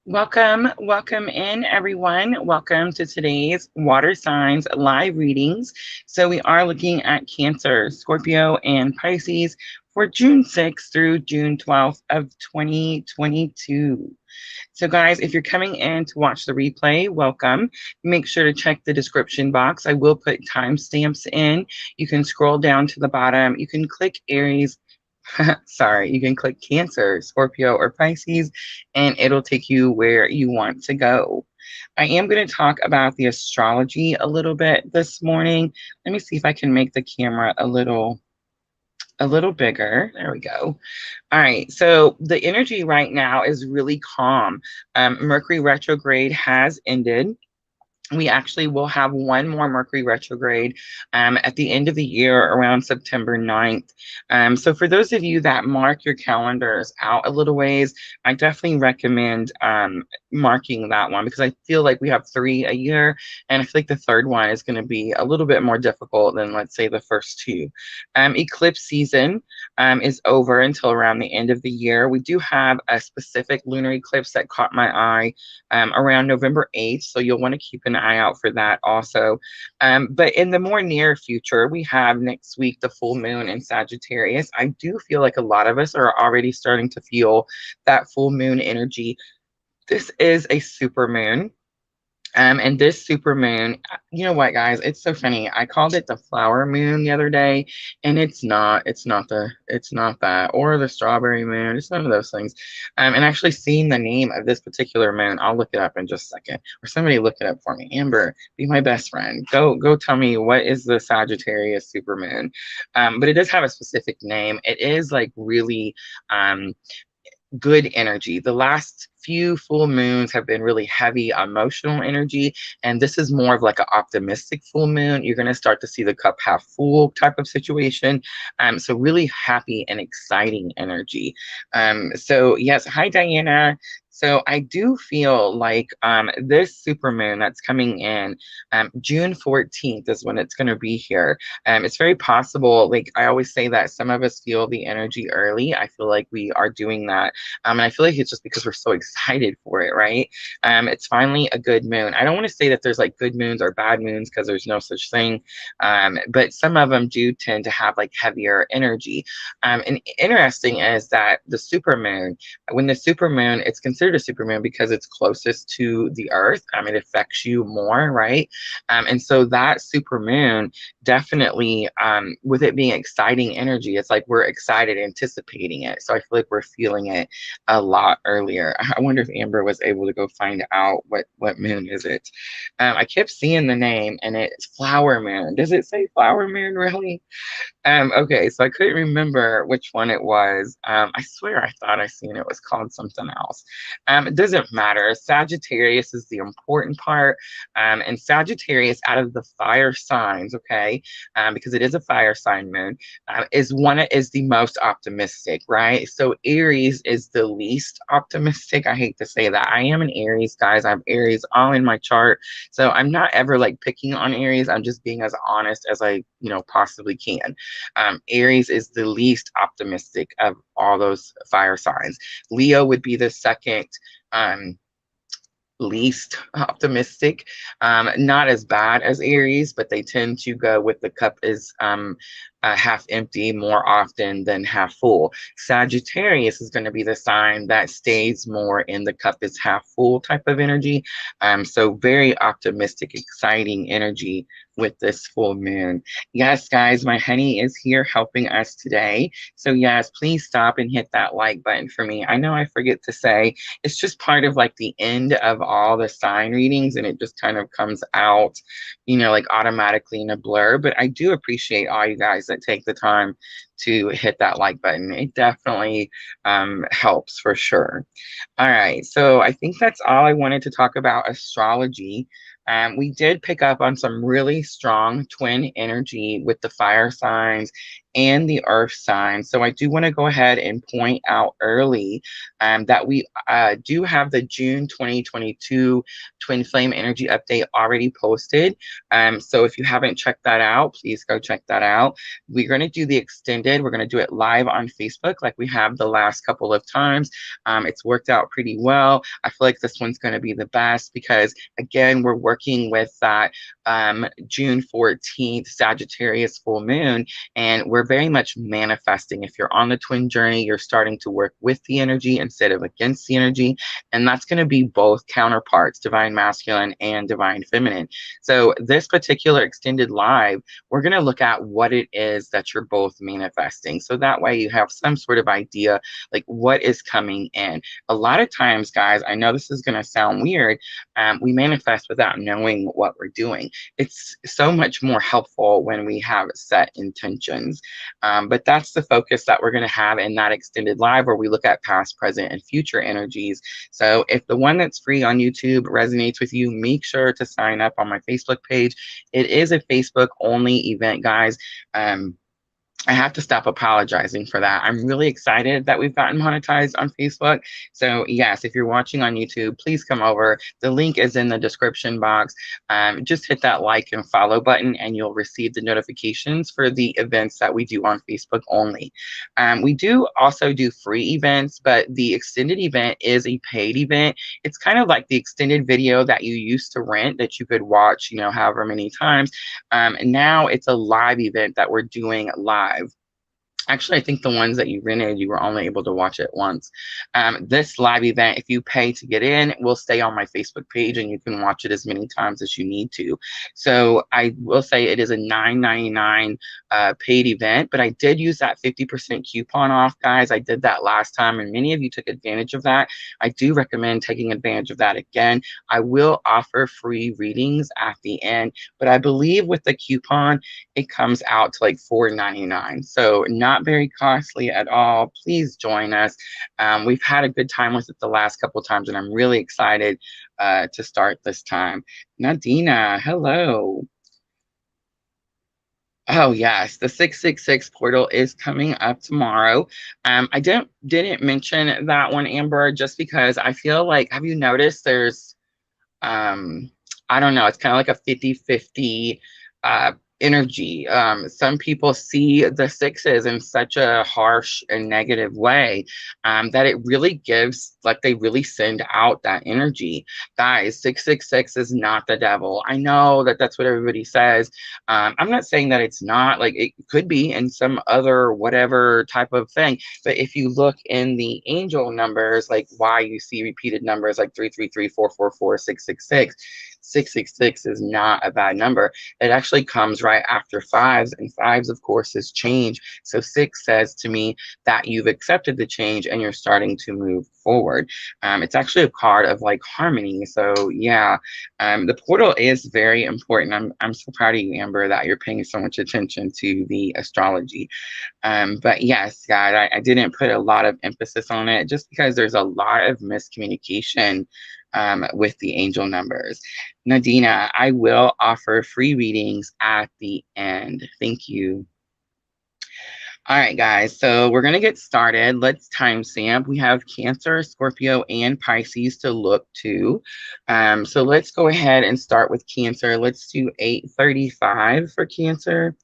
Welcome in everyone. Welcome to today's water signs live readings. So we are looking at Cancer, Scorpio, and Pisces for June 6th through June 12th of 2022. So guys, if you're coming in to watch the replay, welcome. Make sure to check the description box. I will put timestamps in. You can scroll down to the bottom. You can click Aries. Sorry, you can click Cancer, Scorpio, or Pisces, and it'll take you where you want to go. I am going to talk about the astrology a little bit this morning. Let me see if I can make the camera a little bigger. There we go. All right. So the energy right now is really calm. Mercury retrograde has ended. We actually will have one more Mercury retrograde at the end of the year around September 9th. So for those of you that mark your calendars out a little ways, I definitely recommend marking that one because I feel like we have three a year, and I feel like the third one is going to be a little bit more difficult than, let's say, the first two. Eclipse season is over until around the end of the year. We do have a specific lunar eclipse that caught my eye around November 8th, so you'll want to keep an eye out for that also. But in the more near future, we have next week the full moon in Sagittarius. I do feel like a lot of us are already starting to feel that full moon energy. This is a super moon. And this super moon, you know what, guys? It's so funny. I called it the flower moon the other day, and it's not. It's not that, or the strawberry moon. It's none of those things. And actually, seeing the name of this particular moon, I'll look it up in just a second, or somebody look it up for me. Amber, be my best friend. Go tell me what is the Sagittarius super moon. But it does have a specific name. It is like really good energy. The last few full moons have been really heavy emotional energy, and this is more of like an optimistic full moon. You're going to start to see the cup half full type of situation. So really happy and exciting energy. So yes, hi Diana. So I do feel like this supermoon that's coming in June 14th is when it's going to be here. It's very possible, like I always say that some of us feel the energy early. I feel like we are doing that. And I feel like it's just because we're so excited for it, right? It's finally a good moon. I don't want to say that there's like good moons or bad moons because there's no such thing. But some of them do tend to have like heavier energy. And interesting is that the supermoon, when the supermoon, it's considered a supermoon because it's closest to the earth. It affects you more, right? And so that supermoon definitely, with it being exciting energy, it's like we're excited anticipating it. So I feel like we're feeling it a lot earlier. I wonder if Amber was able to go find out what moon is it. I kept seeing the name and it's flower moon. Does it say flower moon really? Okay, so I couldn't remember which one it was. I swear I thought I seen it was called something else. It doesn't matter. Sagittarius is the important part. And Sagittarius, out of the fire signs, okay, because it is a fire sign moon, is the most optimistic, right? So Aries is the least optimistic. I hate to say that. I am an Aries, guys. I have Aries all in my chart. So I'm not ever like picking on Aries. I'm just being as honest as I, possibly can. Aries is the least optimistic of all those fire signs. Leo would be the second least optimistic. Not as bad as Aries, but they tend to go with the cup is half empty more often than half full. Sagittarius is going to be the sign that stays more in the cup is half full type of energy. So very optimistic, exciting energy with this full moon. Yes, guys, my honey is here helping us today. So yes, please stop and hit that like button for me. I know I forget to say, it's just part of like the end of all the sign readings, and it just kind of comes out, like automatically in a blur. But I do appreciate all you guys that take the time to hit that like button. It definitely helps for sure. All right, so I think that's all I wanted to talk about astrology. We did pick up on some really strong twin energy with the fire signs and the earth sign. So I do want to go ahead and point out early that we do have the June 2022 Twin Flame Energy Update already posted. So if you haven't checked that out, please go check that out. We're going to do the extended. We're going to do it live on Facebook like we have the last couple of times. It's worked out pretty well. I feel like this one's going to be the best because, again, we're working with that June 14th Sagittarius full moon, and we're very much manifesting. If you're on the twin journey, you're starting to work with the energy instead of against the energy, and that's going to be both counterparts, divine masculine and divine feminine. So this particular extended live, we're going to look at what it is that you're both manifesting, so that way you have some sort of idea like what is coming in. A lot of times, guys, I know this is going to sound weird, we manifest without knowing what we're doing. It's so much more helpful when we have set intentions. But that's the focus that we're going to have in that extended live, where we look at past, present, and future energies. So if the one that's free on YouTube resonates with you, make sure to sign up on my Facebook page. It is a Facebook only event, guys. I have to stop apologizing for that. I'm really excited that we've gotten monetized on Facebook. So yes, if you're watching on YouTube, please come over. The link is in the description box. Just hit that like and follow button and you'll receive the notifications for the events that we do on Facebook only. We do also do free events, but the extended event is a paid event. It's kind of like the extended video that you used to rent that you could watch, you know, however many times. Now it's a live event that we're doing live. Actually, I think the ones that you rented, you were only able to watch it once. This live event, if you pay to get in, will stay on my Facebook page and you can watch it as many times as you need to. So I will say it is a $9.99 paid event, but I did use that 50% coupon off, guys. I did that last time and many of you took advantage of that. I do recommend taking advantage of that again. I will offer free readings at the end, but I believe with the coupon, it comes out to like $4.99. So not very costly at all. Please join us. We've had a good time with it the last couple of times, and I'm really excited to start this time. Nadina, hello. Oh yes, the 666 portal is coming up tomorrow. I didn't mention that one, Amber, just because I feel like, have you noticed there's I don't know, it's kind of like a 50-50 energy. Some people see the sixes in such a harsh and negative way that it really gives, like they really send out that energy. Guys, 666 is not the devil. I know that that's what everybody says. I'm not saying that it's not, like it could be in some other whatever type of thing. But if you look in the angel numbers, like why you see repeated numbers like 333, 444, 666, 666 is not a bad number. It actually comes right after fives, and fives, of course, is change. So 6 says to me that you've accepted the change and you're starting to move forward. It's actually a card of like harmony. So yeah, the portal is very important. I'm so proud of you, Amber, that you're paying so much attention to the astrology. But yes, God, I didn't put a lot of emphasis on it just because there's a lot of miscommunication with the angel numbers. Nadina, I will offer free readings at the end. Thank you. All right, guys, so we're going to get started. Let's timestamp. We have Cancer, Scorpio, and Pisces to look to. So let's go ahead and start with Cancer. Let's do 8:35 for Cancer.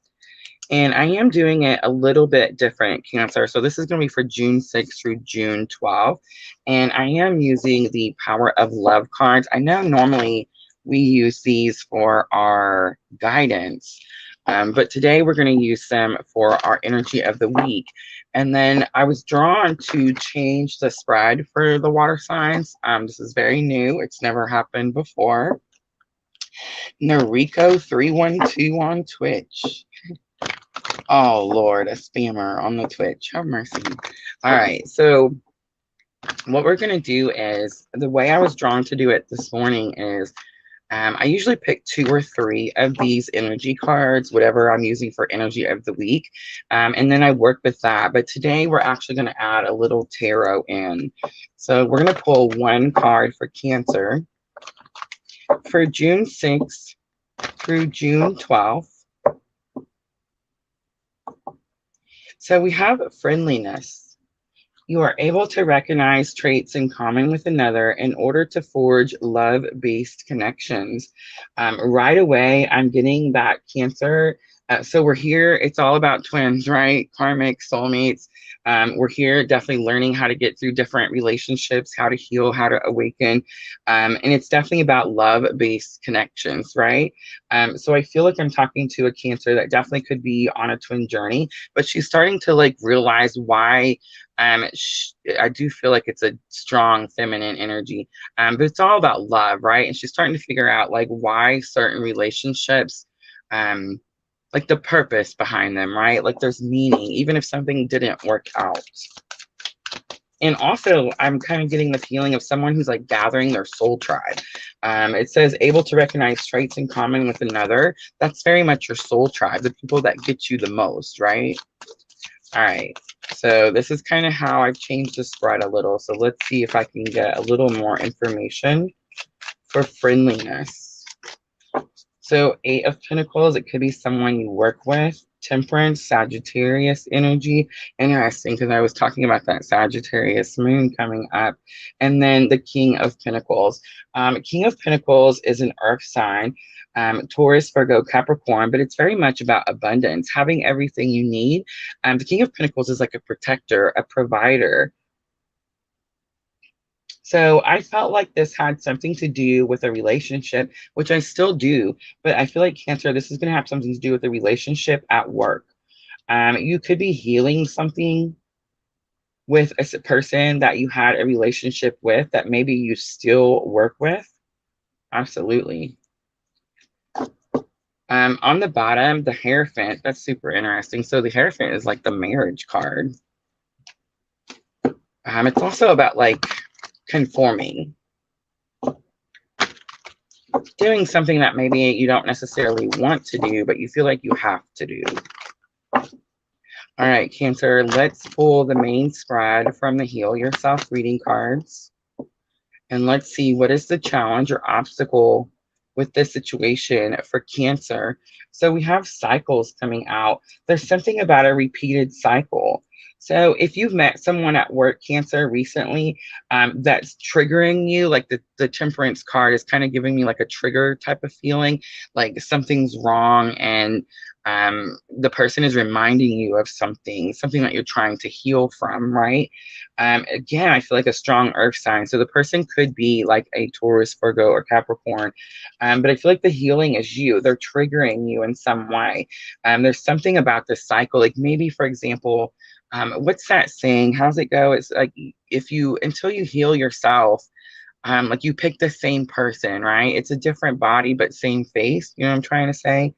And I am doing it a little bit different, Cancer. So this is going to be for June 6th through June 12th. And I am using the Power of Love cards. I know normally we use these for our guidance, but today we're going to use them for our energy of the week. And then I was drawn to change the spread for the water signs. This is very new. It's never happened before. Nariko312 on Twitch. Oh, Lord, a spammer on the Twitch. Have mercy. All right, so what we're going to do is, the way I was drawn to do it this morning is, I usually pick 2 or 3 of these energy cards, whatever I'm using for energy of the week, and then I work with that. But today we're actually going to add a little tarot in. So we're going to pull 1 card for Cancer for June 6th through June 12th. So we have friendliness. You are able to recognize traits in common with another in order to forge love-based connections. Right away, I'm getting that Cancer. So we're here. It's all about twins, right? Karmic soulmates. We're here definitely learning how to get through different relationships, how to heal, how to awaken. And it's definitely about love-based connections, right? So I feel like I'm talking to a Cancer that definitely could be on a twin journey, but she's starting to like realize why I do feel like it's a strong feminine energy, but it's all about love, right? And she's starting to figure out like why certain relationships, um, like the purpose behind them, right? Like there's meaning, even if something didn't work out. And also, I'm kind of getting the feeling of someone who's like gathering their soul tribe. It says able to recognize traits in common with another. That's very much your soul tribe, the people that get you the most, right? All right, so this is kind of how I've changed the spread a little. So let's see if I can get a little more information for friendliness. So 8 of Pentacles, it could be someone you work with. Temperance, Sagittarius energy. Interesting, because I was talking about that Sagittarius moon coming up. And then the King of Pentacles. King of Pentacles is an earth sign, Taurus, Virgo, Capricorn, but it's very much about abundance, having everything you need. The King of Pentacles is like a protector, a provider. So I felt like this had something to do with a relationship, which I still do, but I feel like Cancer, this is going to have something to do with a relationship at work. You could be healing something with a person that you had a relationship with that maybe you still work with. Absolutely. On the bottom, the Hierophant, that's super interesting. So the Hierophant is like the marriage card. It's also about like conforming, doing something that maybe you don't necessarily want to do, but you feel like you have to do. All right, Cancer, let's pull the main spread from the Heal Yourself reading cards. And let's see, what is the challenge or obstacle with this situation for Cancer? So we have cycles coming out. There's something about a repeated cycle. So if you've met someone at work, Cancer, recently, that's triggering you, like the Temperance card is kind of giving me like a trigger type of feeling, like something's wrong, and the person is reminding you of something that you're trying to heal from, right? Again, I feel like a strong earth sign. So the person could be like a Taurus, Virgo, or Capricorn. But I feel like the healing is you. They're triggering you in some way. There's something about this cycle. Like maybe, for example, what's that saying? How's it go? It's like until you heal yourself, like you pick the same person, right? It's a different body, but same face. You know what I'm trying to say?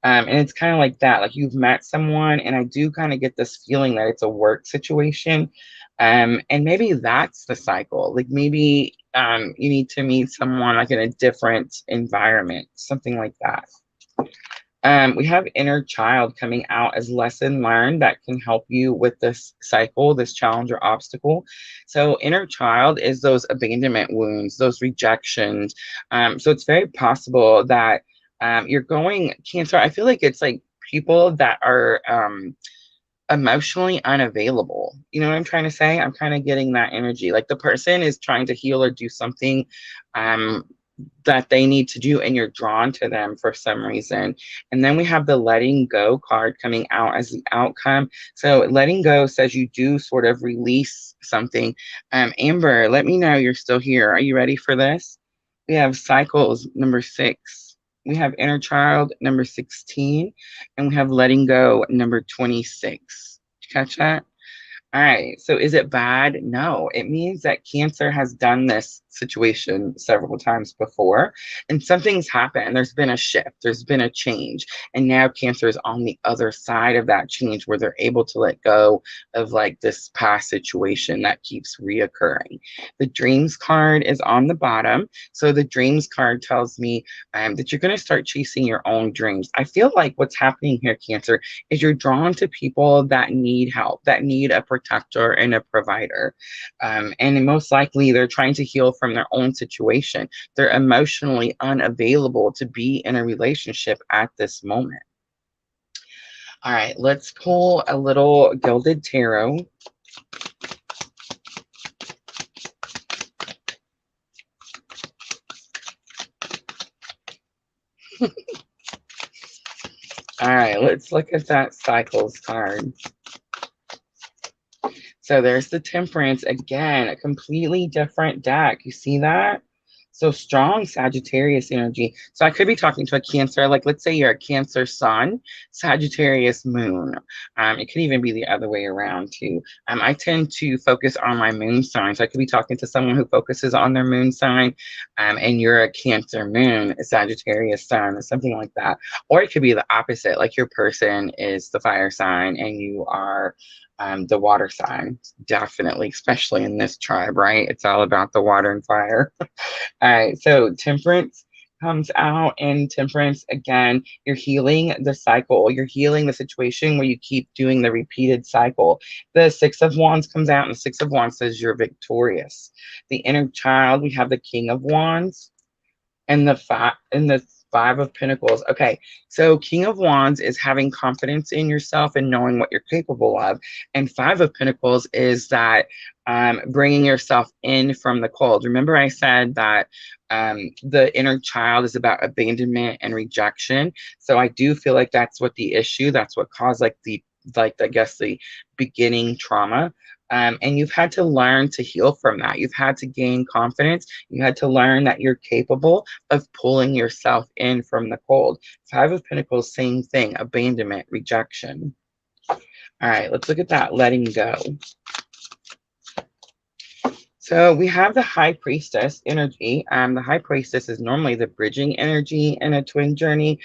And it's kind of like that, like you've met someone, and I do kind of get this feeling that it's a work situation. And maybe that's the cycle. Like maybe you need to meet someone like in a different environment, something like that. We have inner child coming out as lesson learned that can help you with this cycle, this challenge or obstacle. So inner child is those abandonment wounds, those rejections. So it's very possible that you're going, Cancer, I feel like it's like people that are emotionally unavailable. You know what I'm trying to say? I'm kind of getting that energy. Like the person is trying to heal or do something um, that they need to do, and you're drawn to them for some reason. And then we have the letting go card coming out as the outcome. So letting go says you do sort of release something. Amber, let me know you're still here. Are you ready for this? We have cycles number 6. We have inner child number 16, and we have letting go number 26. Did you catch that? All right. So is it bad? No, it means that Cancer has done this situation several times before, and something's happened. There's been a shift, there's been a change. And now Cancer is on the other side of that change where they're able to let go of like this past situation that keeps reoccurring. The dreams card is on the bottom. So the dreams card tells me that you're going to start chasing your own dreams. I feel like what's happening here, Cancer, is you're drawn to people that need help, that need a protector and a provider. And most likely they're trying to heal from their own situation. They're emotionally unavailable to be in a relationship at this moment. All right, let's pull a little Gilded Tarot. All right, let's look at that Cycles card. So there's the Temperance again, a completely different deck. You see that? So strong Sagittarius energy. So I could be talking to a Cancer, like let's say you're a Cancer sun, Sagittarius moon. It could even be the other way around too. I tend to focus on my moon sign. So I could be talking to someone who focuses on their moon sign, and you're a Cancer moon, a Sagittarius sun, or something like that. Or it could be the opposite, like your person is the fire sign and you are the water sign. Definitely, especially in this tribe, right? It's all about the water and fire. All right, so Temperance comes out, and Temperance, again, you're healing the cycle. You're healing the situation where you keep doing the repeated cycle. The Six of Wands comes out, and the Six of Wands says you're victorious. The inner child, we have the King of Wands and the Five of Pentacles. Okay, so King of Wands is having confidence in yourself and knowing what you're capable of, and Five of Pentacles is that bringing yourself in from the cold. Remember, I said that the inner child is about abandonment and rejection. So I do feel like that's what the issue. That's what caused like I guess the beginning trauma. And you've had to learn to heal from that. You've had to gain confidence. You had to learn that you're capable of pulling yourself in from the cold. Five of Pentacles, same thing, abandonment, rejection. All right, let's look at that letting go. So we have the High Priestess energy. The High Priestess is normally the bridging energy in a twin journey.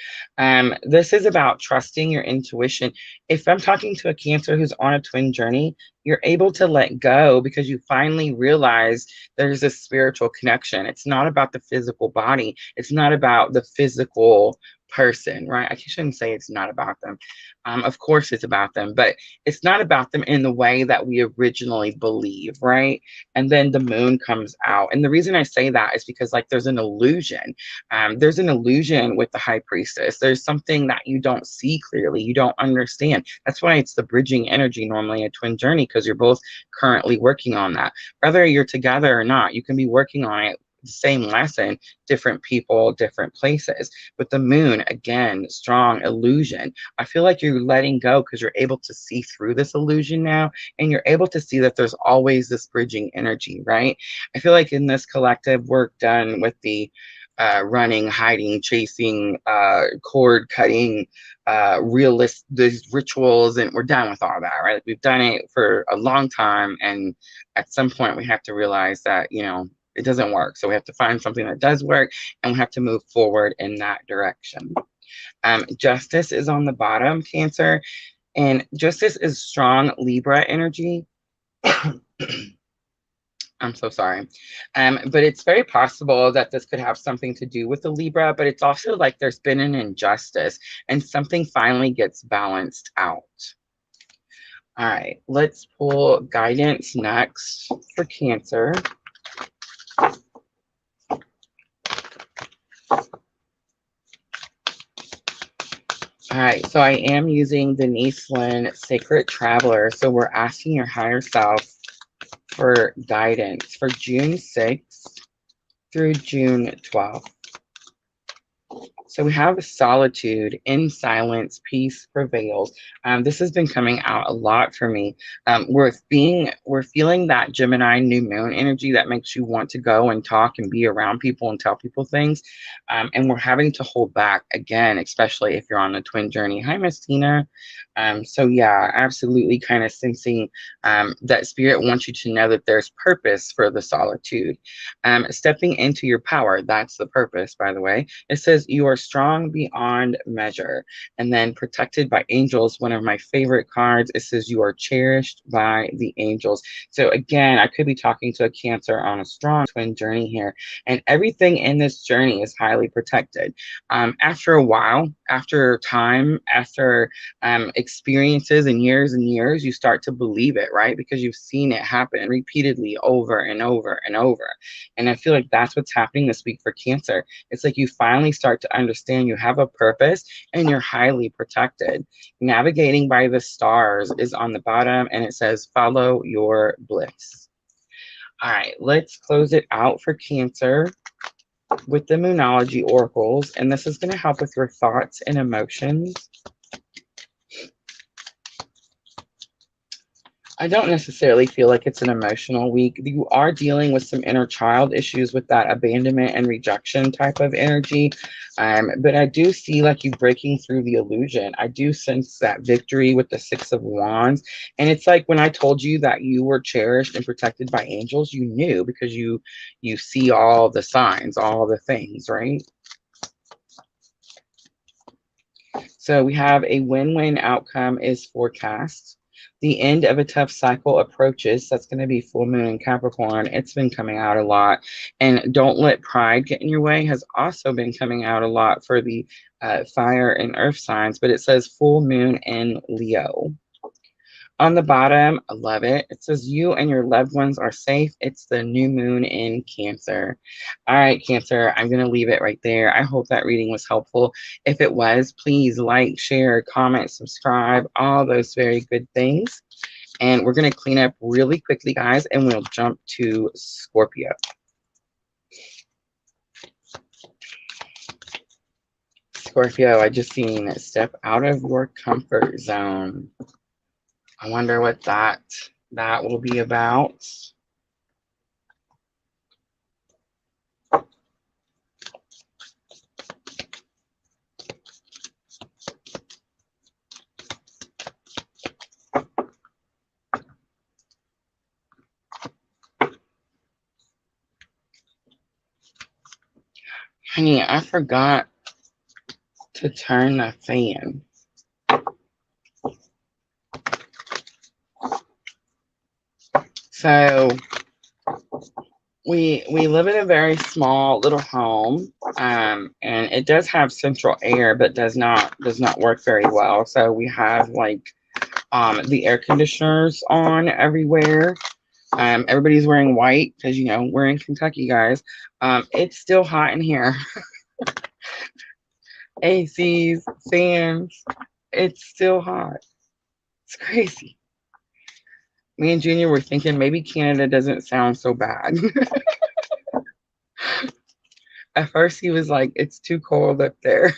This is about trusting your intuition. If I'm talking to a Cancer who's on a twin journey, you're able to let go because you finally realize there's a spiritual connection. It's not about the physical body. It's not about the physical person, right? I shouldn't say it's not about them. Of course it's about them, but it's not about them in the way that we originally believe, right? And then the moon comes out. And the reason I say that is because like there's an illusion. There's an illusion with the High Priestess. There's something that you don't see clearly. You don't understand. That's why it's the bridging energy normally a twin journey, because you're both currently working on that. Whether you're together or not, you can be working on it, the same lesson, different people, different places. But the moon, again, strong illusion. I feel like you're letting go because you're able to see through this illusion now, and you're able to see that there's always this bridging energy, right? I feel like in this collective work done with the running, hiding, chasing, cord cutting, these rituals, and we're done with all that, right? We've done it for a long time, and at some point we have to realize that, you know, it doesn't work. So we have to find something that does work, and we have to move forward in that direction. Justice is on the bottom, Cancer, and Justice is strong Libra energy. I'm so sorry. But it's very possible that this could have something to do with the Libra, but it's also like there's been an injustice and something finally gets balanced out. All right, let's pull guidance next for Cancer. All right, so I am using Denise Lynn Sacred Traveler. So we're asking your higher self for guidance for June 6th through June 12th. So we have solitude, in silence, peace prevails. This has been coming out a lot for me. We're feeling that Gemini new moon energy that makes you want to go and talk and be around people and tell people things. And we're having to hold back again, especially if you're on the twin journey. Hi, Miss Tina. So yeah, absolutely kind of sensing that spirit wants you to know that there's purpose for the solitude. Stepping into your power, that's the purpose, by the way. It says you are strong beyond measure. And then protected by angels, one of my favorite cards, it says you are cherished by the angels. So again, I could be talking to a Cancer on a strong twin journey here, and everything in this journey is highly protected. After a while, after time, after experiences and years, you start to believe it, right? Because you've seen it happen repeatedly over and over and over. And I feel like that's what's happening this week for Cancer. It's like you finally start to understand you have a purpose and you're highly protected. Navigating by the stars is on the bottom, and it says follow your bliss. All right, let's close it out for Cancer with the Moonology oracles, and this is going to help with your thoughts and emotions. I don't necessarily feel like it's an emotional week. You are dealing with some inner child issues with that abandonment and rejection type of energy. But I do see like you breaking through the illusion. I do sense that victory with the Six of Wands. And it's like when I told you that you were cherished and protected by angels, you knew because you see all the signs, all the things, right? So we have a win-win outcome is forecast. The end of a tough cycle approaches. That's going to be full moon in Capricorn. It's been coming out a lot. And don't let pride get in your way has also been coming out a lot for the fire and earth signs. But it says full moon in Leo. On the bottom, I love it. It says you and your loved ones are safe. It's the new moon in Cancer. All right, Cancer, I'm going to leave it right there. I hope that reading was helpful. If it was, please like, share, comment, subscribe, all those very good things. And we're going to clean up really quickly, guys, and we'll jump to Scorpio. Scorpio, I just seen step out of your comfort zone. I wonder what that will be about. Honey, I forgot to turn the fan. So we live in a very small little home, and it does have central air, but does not work very well. So we have like the air conditioners on everywhere. Everybody's wearing white because we're in Kentucky, guys. It's still hot in here. ACs, fans, it's still hot. It's crazy. Me and Junior were thinking maybe Canada doesn't sound so bad. At first he was like, it's too cold up there.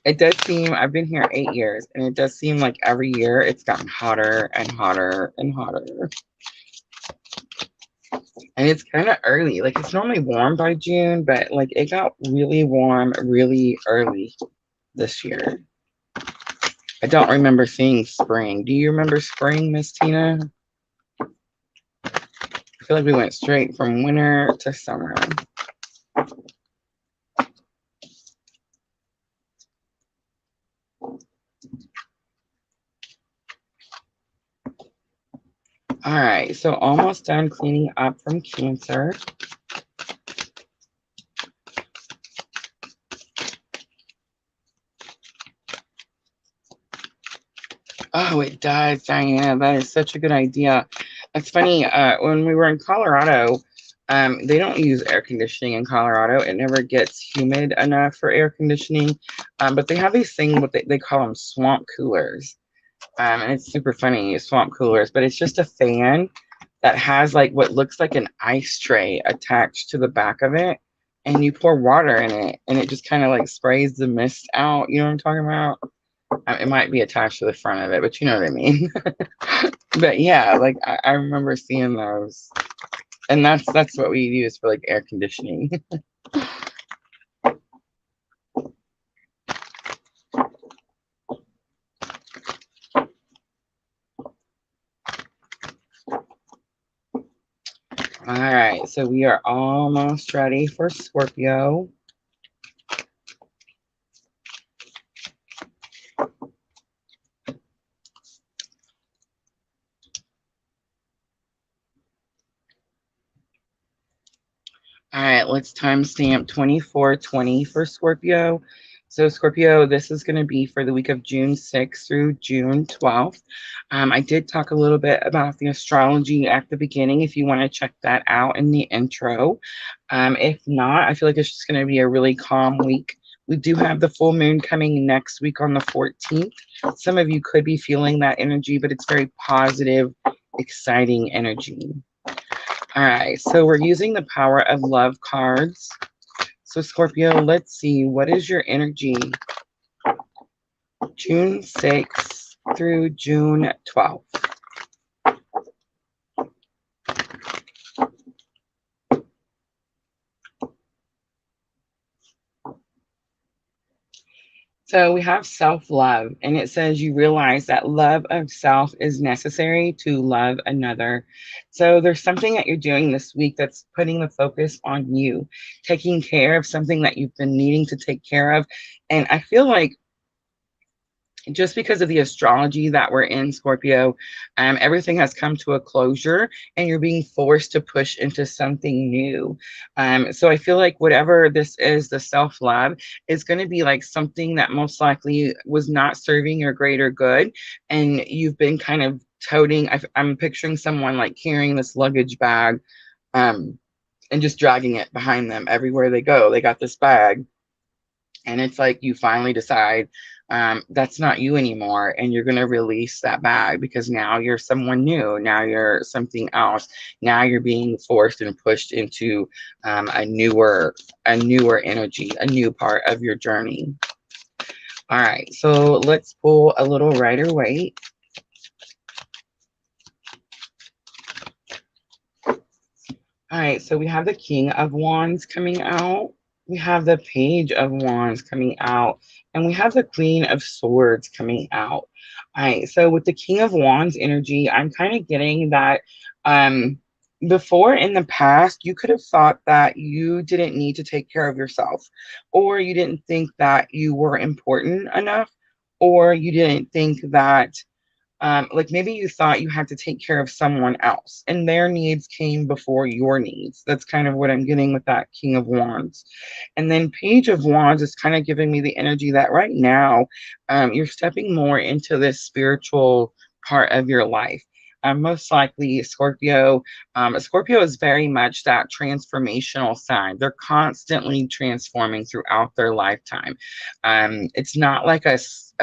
It does seem, I've been here 8 years, and it does seem like every year it's gotten hotter and hotter and hotter. And it's kind of early. Like, it's normally warm by June, but like it got really warm really early this year. I don't remember seeing spring. Do you remember spring, Miss Tina? I feel like we went straight from winter to summer. All right, so almost done cleaning up from Cancer. Oh, it does, Diana. That is such a good idea. It's funny, when we were in Colorado, they don't use air conditioning in Colorado. It never gets humid enough for air conditioning. But they have these things, what they call them swamp coolers. And it's super funny, swamp coolers, but it's just a fan that has like what looks like an ice tray attached to the back of it. And you pour water in it, and it just kind of like sprays the mist out. You know what I'm talking about? It might be attached to the front of it, but you know what I mean. But yeah, like I remember seeing those, and that's what we use for like air conditioning. All right, so we are almost ready for Scorpio. All right, let's timestamp 2420 for Scorpio. So Scorpio, this is going to be for the week of June 6th through June 12th. I did talk a little bit about the astrology at the beginning if you want to check that out in the intro. If not, I feel like it's just going to be a really calm week. We do have the full moon coming next week on the 14th. Some of you could be feeling that energy, but it's very positive, exciting energy. All right, so we're using the power of love cards. So Scorpio, let's see, what is your energy June 6th through June 12th? So we have self-love, and it says you realize that love of self is necessary to love another. So there's something that you're doing this week that's putting the focus on you, taking care of something that you've been needing to take care of. And I feel like just because of the astrology that we're in, Scorpio, everything has come to a closure and you're being forced to push into something new. So I feel like whatever this is, the self-love is going to be like something that most likely was not serving your greater good. And you've been kind of toting, I'm picturing someone like carrying this luggage bag and just dragging it behind them everywhere they go. They got this bag. And it's like you finally decide that's not you anymore, and you're going to release that bag because now you're someone new. Now you're something else. Now you're being forced and pushed into a newer energy, a new part of your journey. All right, so let's pull a little Rider-Waite. All right, so we have the King of Wands coming out. We have the Page of Wands coming out, and we have the Queen of Swords coming out. All right, so with the King of Wands energy, I'm kind of getting that before in the past, you could have thought that you didn't need to take care of yourself, or you didn't think that you were important enough, or you didn't think that like maybe you thought you had to take care of someone else and their needs came before your needs. That's kind of what I'm getting with that King of Wands. And then Page of Wands is kind of giving me the energy that right now you're stepping more into this spiritual part of your life. Most likely Scorpio. Scorpio is very much that transformational sign. They're constantly transforming throughout their lifetime. It's not like a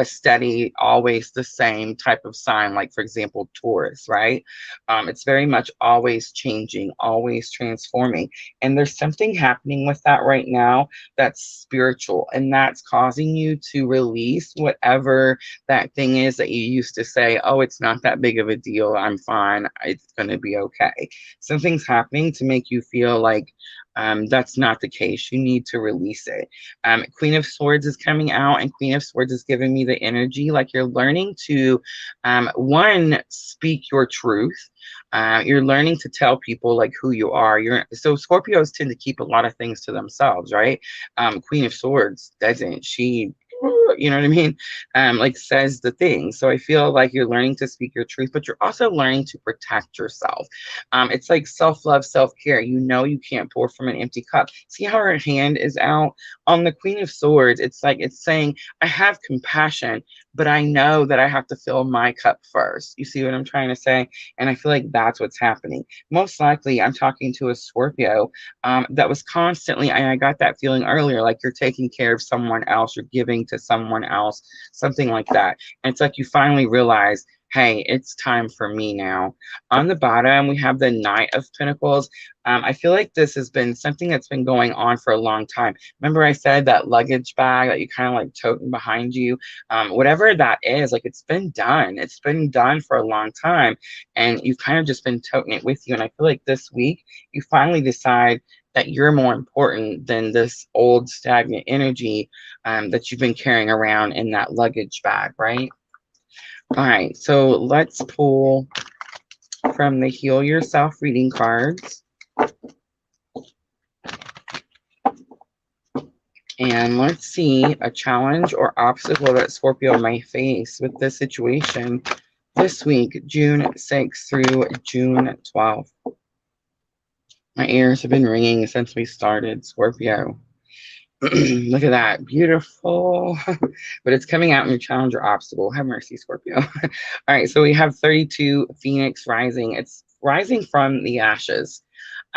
steady, always the same type of sign, like for example, Taurus, right? It's very much always changing, always transforming. And there's something happening with that right now that's spiritual, and that's causing you to release whatever that thing is that you used to say, oh, it's not that big of a deal. I'm fine. It's going to be okay. Something's happening to make you feel like that's not the case. You need to release it. Queen of Swords is coming out, and Queen of Swords is giving me the energy like you're learning to, one, speak your truth. You're learning to tell people like who you are. So Scorpios tend to keep a lot of things to themselves, right? Queen of Swords doesn't. She, you know what I mean? Like says the thing. So I feel like you're learning to speak your truth, but you're also learning to protect yourself. It's like self-love, self-care. You know you can't pour from an empty cup. See how her hand is out? On the Queen of Swords, it's like it's saying, I have compassion, but I know that I have to fill my cup first. You see what I'm trying to say? And I feel like that's what's happening. Most likely, I'm talking to a Scorpio that was constantly, and I got that feeling earlier, like you're taking care of someone else, you're giving to someone else, something like that. And it's like you finally realize, hey, it's time for me now. On the bottom, we have the Knight of Pentacles. I feel like this has been something that's been going on for a long time. Remember I said that luggage bag that you kind of like toting behind you? Whatever that is, like it's been done. It's been done for a long time. And you've kind of just been toting it with you. And I feel like this week, you finally decide that you're more important than this old stagnant energy that you've been carrying around in that luggage bag, right? All right, so let's pull from the Heal Yourself reading cards. And let's see a challenge or obstacle that Scorpio may face with this situation this week, June 6th through June 12th. My ears have been ringing since we started, Scorpio. Look at that. Beautiful. But it's coming out in your challenge or obstacle. Have mercy, Scorpio. All right. So we have 32 Phoenix rising. It's rising from the ashes.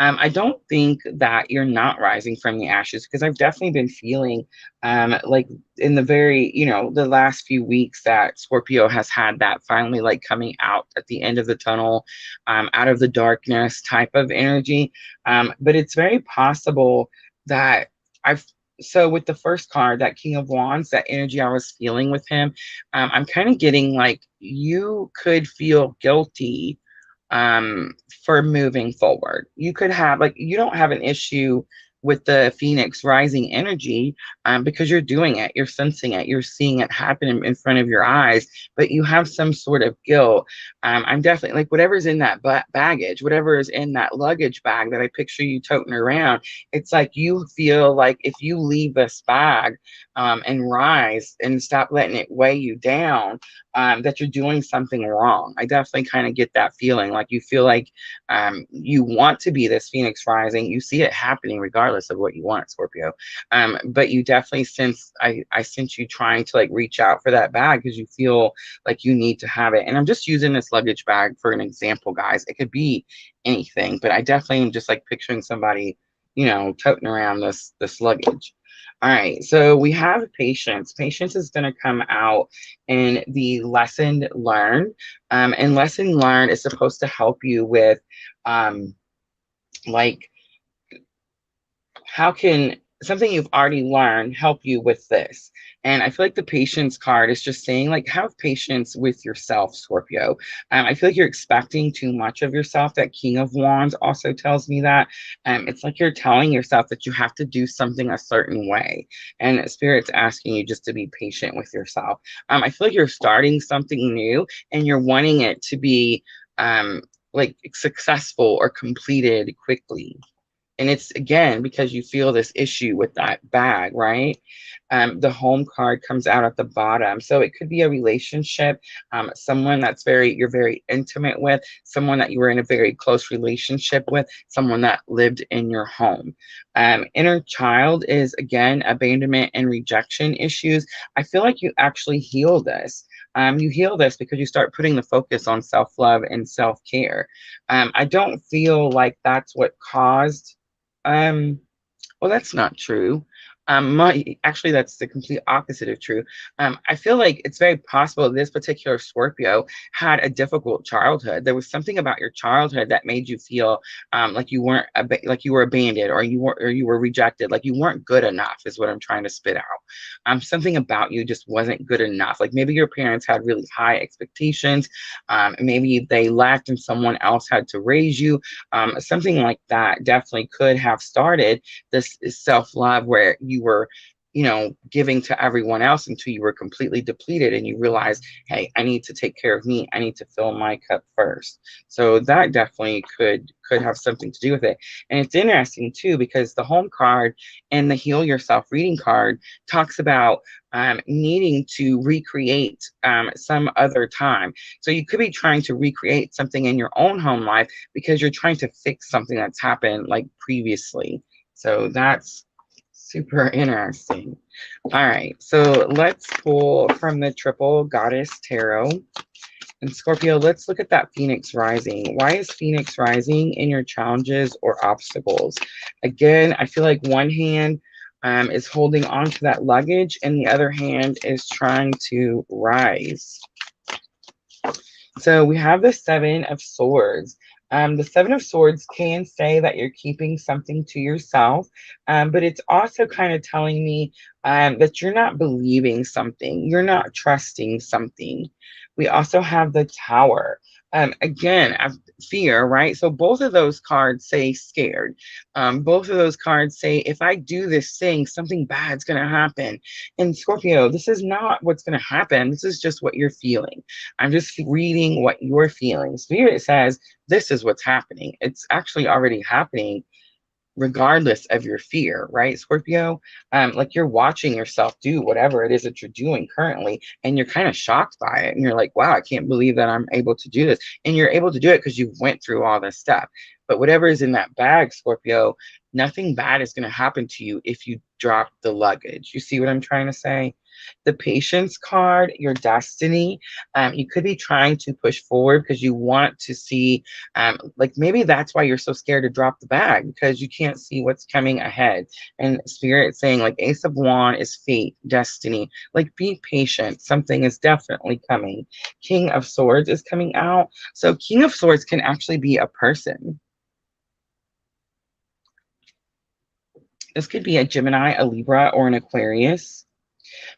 I don't think that you're not rising from the ashes because I've definitely been feeling like in the very, the last few weeks that Scorpio has had that finally like coming out at the end of the tunnel, out of the darkness type of energy. But it's very possible that I've so with the first card, that King of Wands, that energy I was feeling with him, I'm kind of getting like you could feel guilty for moving forward. You could have like you don't have an issue with the Phoenix rising energy because you're doing it, you're sensing it, you're seeing it happen in front of your eyes, but you have some sort of guilt. I'm definitely like whatever's in that baggage, whatever is in that luggage bag that I picture you toting around. It's like you feel like if you leave this bag and rise and stop letting it weigh you down, that you're doing something wrong. I definitely kind of get that feeling. Like you feel like you want to be this Phoenix rising. You see it happening regardless of what you want, Scorpio. But you definitely sense, I sense you trying to like reach out for that bag because you feel like you need to have it. And I'm just using this luggage bag for an example, guys. It could be anything, but I definitely am just like picturing somebody, toting around this luggage. All right, so we have patience. Patience is going to come out in the lesson learned. And lesson learned is supposed to help you with like how can something you've already learned help you with this? And I feel like the patience card is just saying, like, have patience with yourself, Scorpio. I feel like you're expecting too much of yourself. That King of Wands also tells me that. It's like you're telling yourself that you have to do something a certain way. And Spirit's asking you just to be patient with yourself. I feel like you're starting something new and you're wanting it to be like successful or completed quickly. And it's again because you feel this issue with that bag, right? The home card comes out at the bottom. So it could be a relationship, someone that's you're very intimate with, someone that you were in a very close relationship with, someone that lived in your home. Inner child is again abandonment and rejection issues. I feel like you actually heal this. You heal this because you start putting the focus on self-love and self-care. I don't feel like that's what caused um, well, that's not true. Actually, that's the complete opposite of true. I feel like it's very possible this particular Scorpio had a difficult childhood. There was something about your childhood that made you feel like you weren't like you were abandoned or you were rejected, like you weren't good enough. Is what I'm trying to spit out. Something about you just wasn't good enough. Like maybe your parents had really high expectations. Maybe they lacked and someone else had to raise you. Something like that definitely could have started this self-love where you were giving to everyone else until you were completely depleted and you realize, hey, I need to take care of me, I need to fill my cup first. So that definitely could have something to do with it. And it's interesting too because the home card and the heal yourself reading card talks about needing to recreate some other time. So you could be trying to recreate something in your own home life because you're trying to fix something that's happened like previously. So that's super interesting. All right, so let's pull from the Triple Goddess Tarot. And Scorpio, let's look at that Phoenix rising. Why is Phoenix rising in your challenges or obstacles? Again, I feel like one hand is holding on to that luggage and the other hand is trying to rise. So we have the Seven of Swords. The Seven of Swords can say that you're keeping something to yourself, but it's also kind of telling me that you're not believing something, you're not trusting something. We also have the Tower. Again, fear, right? So both of those cards say scared. Both of those cards say, if I do this thing, something bad's going to happen. And Scorpio, this is not what's going to happen. This is just what you're feeling. I'm just reading what you're feeling. Spirit says, this is what's happening. It's actually already happening regardless of your fear, right, Scorpio? Like you're watching yourself do whatever it is that you're doing currently, and you're kind of shocked by it. And you're like, wow, I can't believe that I'm able to do this. And you're able to do it because you went through all this stuff. But whatever is in that bag, Scorpio, nothing bad is going to happen to you if you drop the luggage. You see what I'm trying to say? The patience card, your destiny. You could be trying to push forward because you want to see, like maybe that's why you're so scared to drop the bag, because you can't see what's coming ahead. And Spirit saying, like, Ace of Wand is fate, destiny. Like, be patient. Something is definitely coming. King of Swords is coming out. So King of Swords can actually be a person. This could be a Gemini, a Libra, or an Aquarius.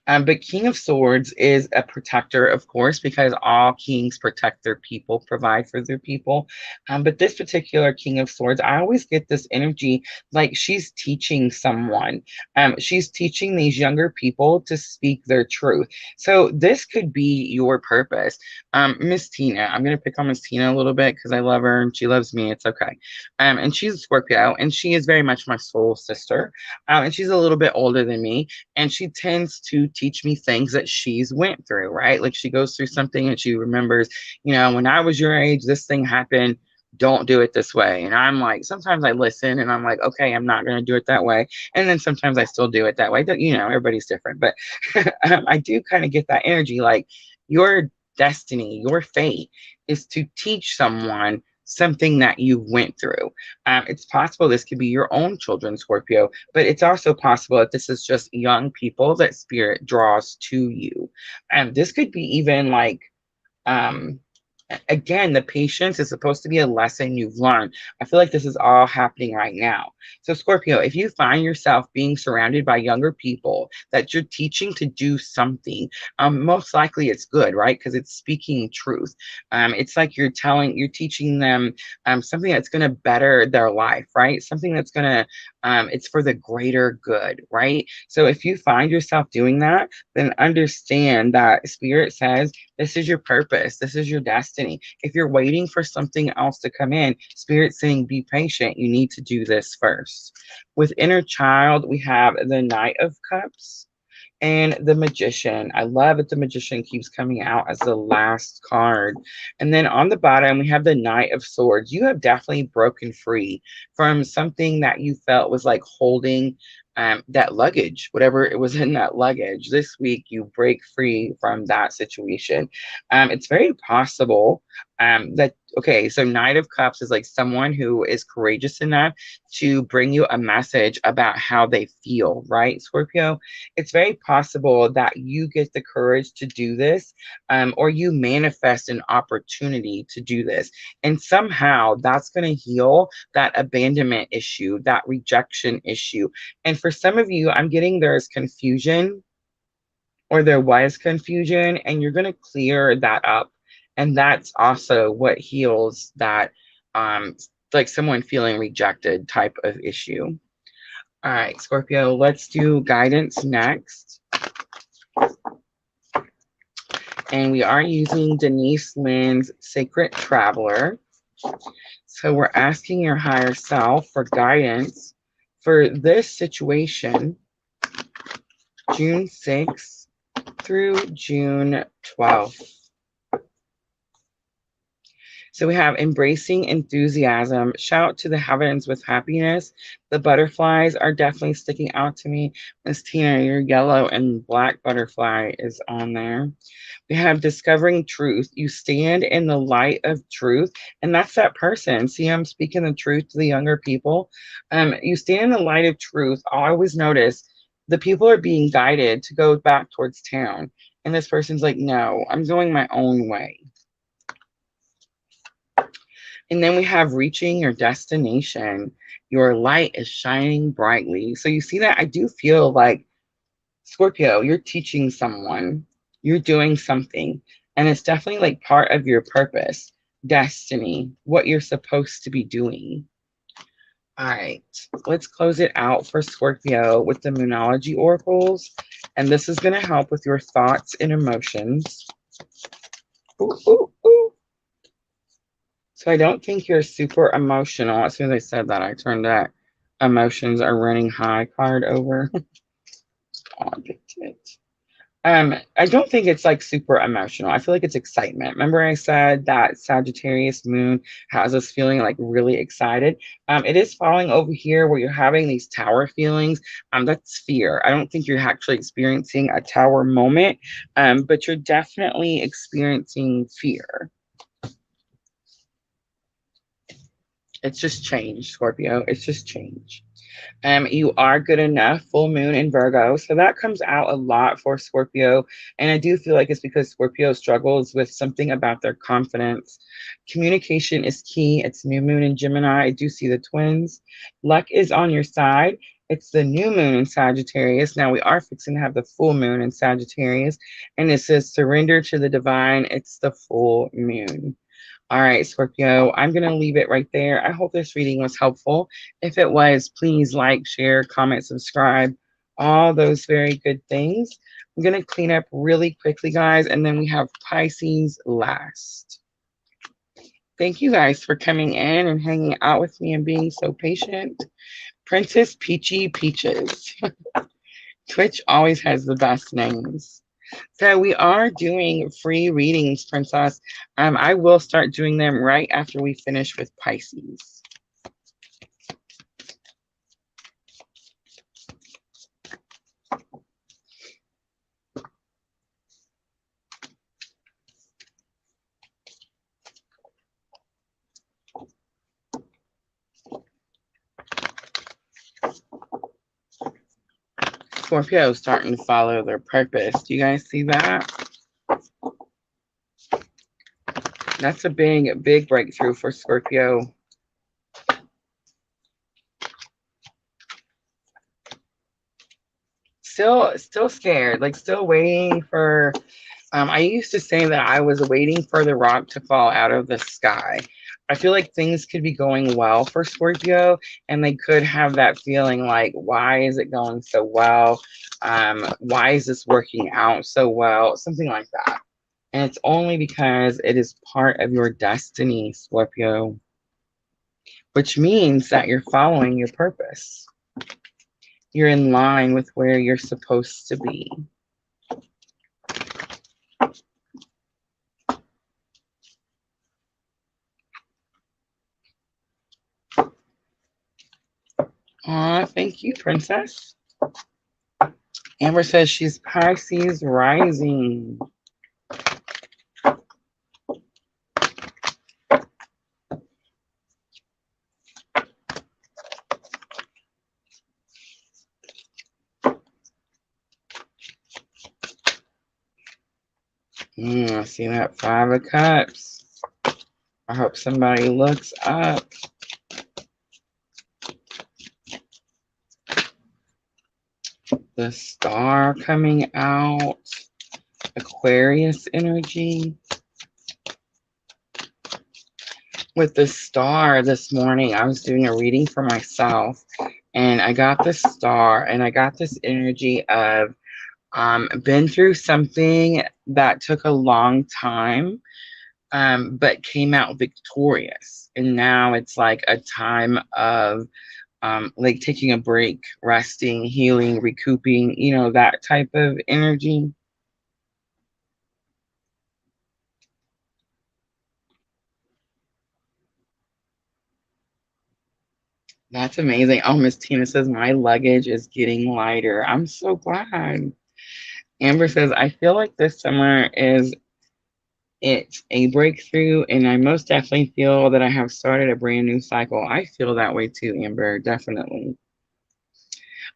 But King of Swords is a protector, of course, because all kings protect their people, provide for their people. But this particular King of Swords, I always get this energy like she's teaching someone. She's teaching these younger people to speak their truth. So this could be your purpose. Miss Tina, I'm going to pick on Miss Tina a little bit because I love her and she loves me. It's okay. And she's a Scorpio, and she is very much my soul sister. And she's a little bit older than me, and she tends to teach me things that she's went through, right? Like she goes through something and she remembers, when I was your age, this thing happened. Don't do it this way. And I'm like, sometimes I listen and I'm like, okay, I'm not going to do it that way. And then sometimes I still do it that way. Everybody's different, but I do kind of get that energy. Like, your destiny, your fate is to teach someone something that you went through. It's possible this could be your own children, Scorpio, but it's also possible that this is just young people that Spirit draws to you. And this could be even like, um, again, the patience is supposed to be a lesson you've learned. I feel like this is all happening right now. So, Scorpio, if you find yourself being surrounded by younger people that you're teaching to do something, most likely it's good, right? Because it's speaking truth. It's like you're teaching them something that's going to better their life, right? Something that's going to, it's for the greater good, right? So, if you find yourself doing that, then understand that Spirit says this is your purpose, this is your destiny. If you're waiting for something else to come in, Spirit's saying be patient. You need to do this first. With inner child, we have the Knight of Cups and the Magician. I love that the Magician keeps coming out as the last card. And then on the bottom, we have the Knight of Swords. You have definitely broken free from something that you felt was like holding that luggage, whatever it was in that luggage. This week, you break free from that situation. It's very possible that, okay, so Knight of Cups is like someone who is courageous enough to bring you a message about how they feel, right, Scorpio? It's very possible that you get the courage to do this, or you manifest an opportunity to do this. And somehow that's going to heal that abandonment issue, that rejection issue. And for some of you, I'm getting there's confusion, or there was confusion, and you're going to clear that up. And that's also what heals that, like someone feeling rejected type of issue. All right, Scorpio, let's do guidance next. And we are using Denise Lynn's Sacred Traveler. So we're asking your higher self for guidance for this situation, June 6th through June 12th. So we have embracing enthusiasm, shout to the heavens with happiness. The butterflies are definitely sticking out to me. Miss Tina, your yellow and black butterfly is on there. We have discovering truth. You stand in the light of truth, and that's that person. See, I'm speaking the truth to the younger people. You stand in the light of truth. I always notice the people are being guided to go back towards town, and this person's like, no, I'm going my own way. And then we have reaching your destination. Your light is shining brightly. So you see that? I do feel like, Scorpio, you're teaching someone, you're doing something, and it's definitely like part of your purpose, destiny, what you're supposed to be doing. All right, let's close it out for Scorpio with the Moonology oracles. And this is going to help with your thoughts and emotions. Ooh, ooh, ooh. So I don't think you're super emotional. As soon as I said that, I turned that emotions are running high card over. Oh, I picked it. I don't think it's like super emotional. I feel like it's excitement. Remember I said that Sagittarius moon has us feeling like really excited. It is falling over here where you're having these tower feelings. That's fear. I don't think you're actually experiencing a tower moment, but you're definitely experiencing fear. It's just change, Scorpio. It's just change. You are good enough, full moon in Virgo. So that comes out a lot for Scorpio. And I do feel like it's because Scorpio struggles with something about their confidence. Communication is key. It's new moon in Gemini. I do see the twins. Luck is on your side. It's the new moon in Sagittarius. Now we are fixing to have the full moon in Sagittarius. And it says surrender to the divine. It's the full moon. All right, Scorpio, I'm going to leave it right there. I hope this reading was helpful. If it was, please like, share, comment, subscribe, all those very good things. I'm going to clean up really quickly, guys, and then we have Pisces last. Thank you guys for coming in and hanging out with me and being so patient. Princess Peachy Peaches. Twitch always has the best names. So we are doing free readings, Princess. I will start doing them right after we finish with Pisces. Scorpio is starting to follow their purpose. Do you guys see that? That's a big breakthrough for Scorpio. Still scared, like still waiting for, I used to say that I was waiting for the rock to fall out of the sky. I feel like things could be going well for Scorpio, and they could have that feeling like, why is it going so well? Why is this working out so well? Something like that. And it's only because it is part of your destiny, Scorpio, which means that you're following your purpose. You're in line with where you're supposed to be. Aw, thank you, Princess. Amber says she's Pisces rising. I see that 5 of Cups. I hope somebody looks up. The Star coming out. Aquarius energy. With the Star this morning, I was doing a reading for myself, and I got the Star, and I got this energy of been through something that took a long time, but came out victorious. And now it's like a time of like taking a break, resting, healing, recouping, you know, that type of energy. That's amazing. Oh, Miss Tina says, my luggage is getting lighter. I'm so glad. Amber says, I feel like this summer is it's a breakthrough, and I most definitely feel that I have started a brand new cycle. I feel that way too, Amber, definitely.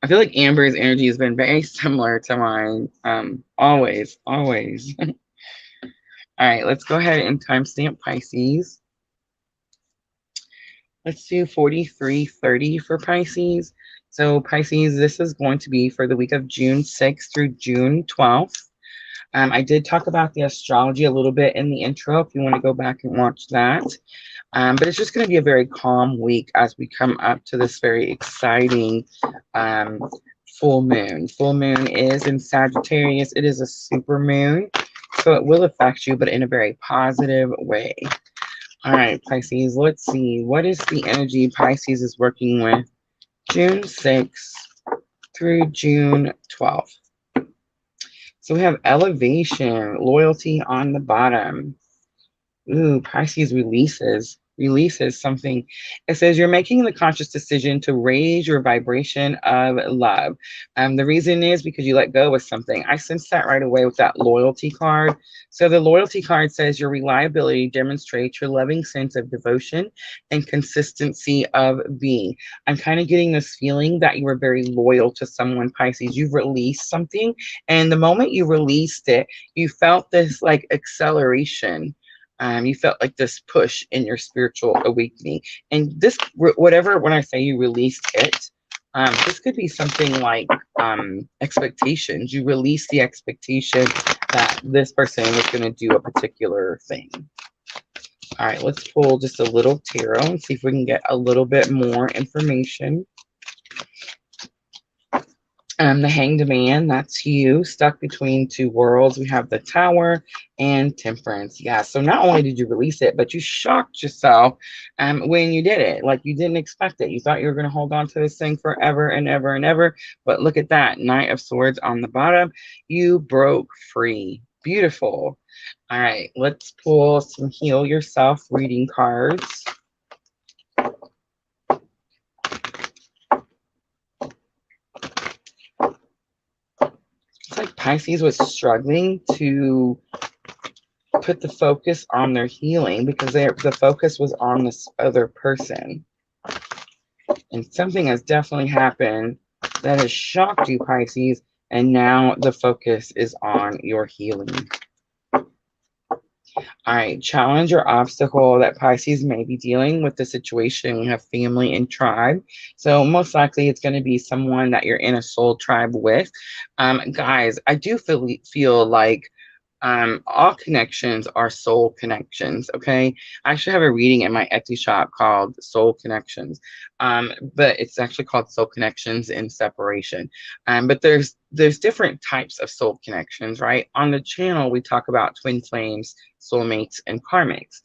I feel like Amber's energy has been very similar to mine. Always, always. All right, let's go ahead and timestamp Pisces. Let's do 4330 for Pisces. So Pisces, this is going to be for the week of June 6th through June 12th. I did talk about the astrology a little bit in the intro if you want to go back and watch that. But it's just going to be a very calm week as we come up to this very exciting full moon. Full moon is in Sagittarius. It is a super moon, so it will affect you, but in a very positive way. All right, Pisces, let's see. What is the energy Pisces is working with June 6th through June 12th? So we have elevation, loyalty on the bottom. Ooh, Pisces releases something. It says you're making the conscious decision to raise your vibration of love. The reason is because you let go of something. I sensed that right away with that loyalty card. So the loyalty card says your reliability demonstrates your loving sense of devotion and consistency of being. I'm kind of getting this feeling that you were very loyal to someone, Pisces. You've released something, and the moment you released it, you felt this like acceleration. You felt like this push in your spiritual awakening. And this, whatever, when I say you released it, this could be something like expectations. You release the expectation that this person was going to do a particular thing. All right, let's pull just a little tarot and see if we can get a little bit more information. The Hanged Man, that's you, stuck between two worlds. We have the Tower and Temperance. Yeah, so not only did you release it, but you shocked yourself when you did it. Like, you didn't expect it. You thought you were going to hold on to this thing forever and ever and ever. But look at that, Knight of Swords on the bottom. You broke free. Beautiful. All right, let's pull some Heal Yourself reading cards. It's like Pisces was struggling to put the focus on their healing because the focus was on this other person. And something has definitely happened that has shocked you, Pisces, and now the focus is on your healing. All right, challenge or obstacle that Pisces may be dealing with the situation. We have family and tribe. So most likely it's going to be someone that you're in a soul tribe with. Guys, I do feel like all connections are soul connections. Okay, I actually have a reading in my Etsy shop called Soul Connections, but it's actually called Soul Connections in Separation. But there's different types of soul connections, right? On the channel we talk about twin flames, soulmates, and karmics.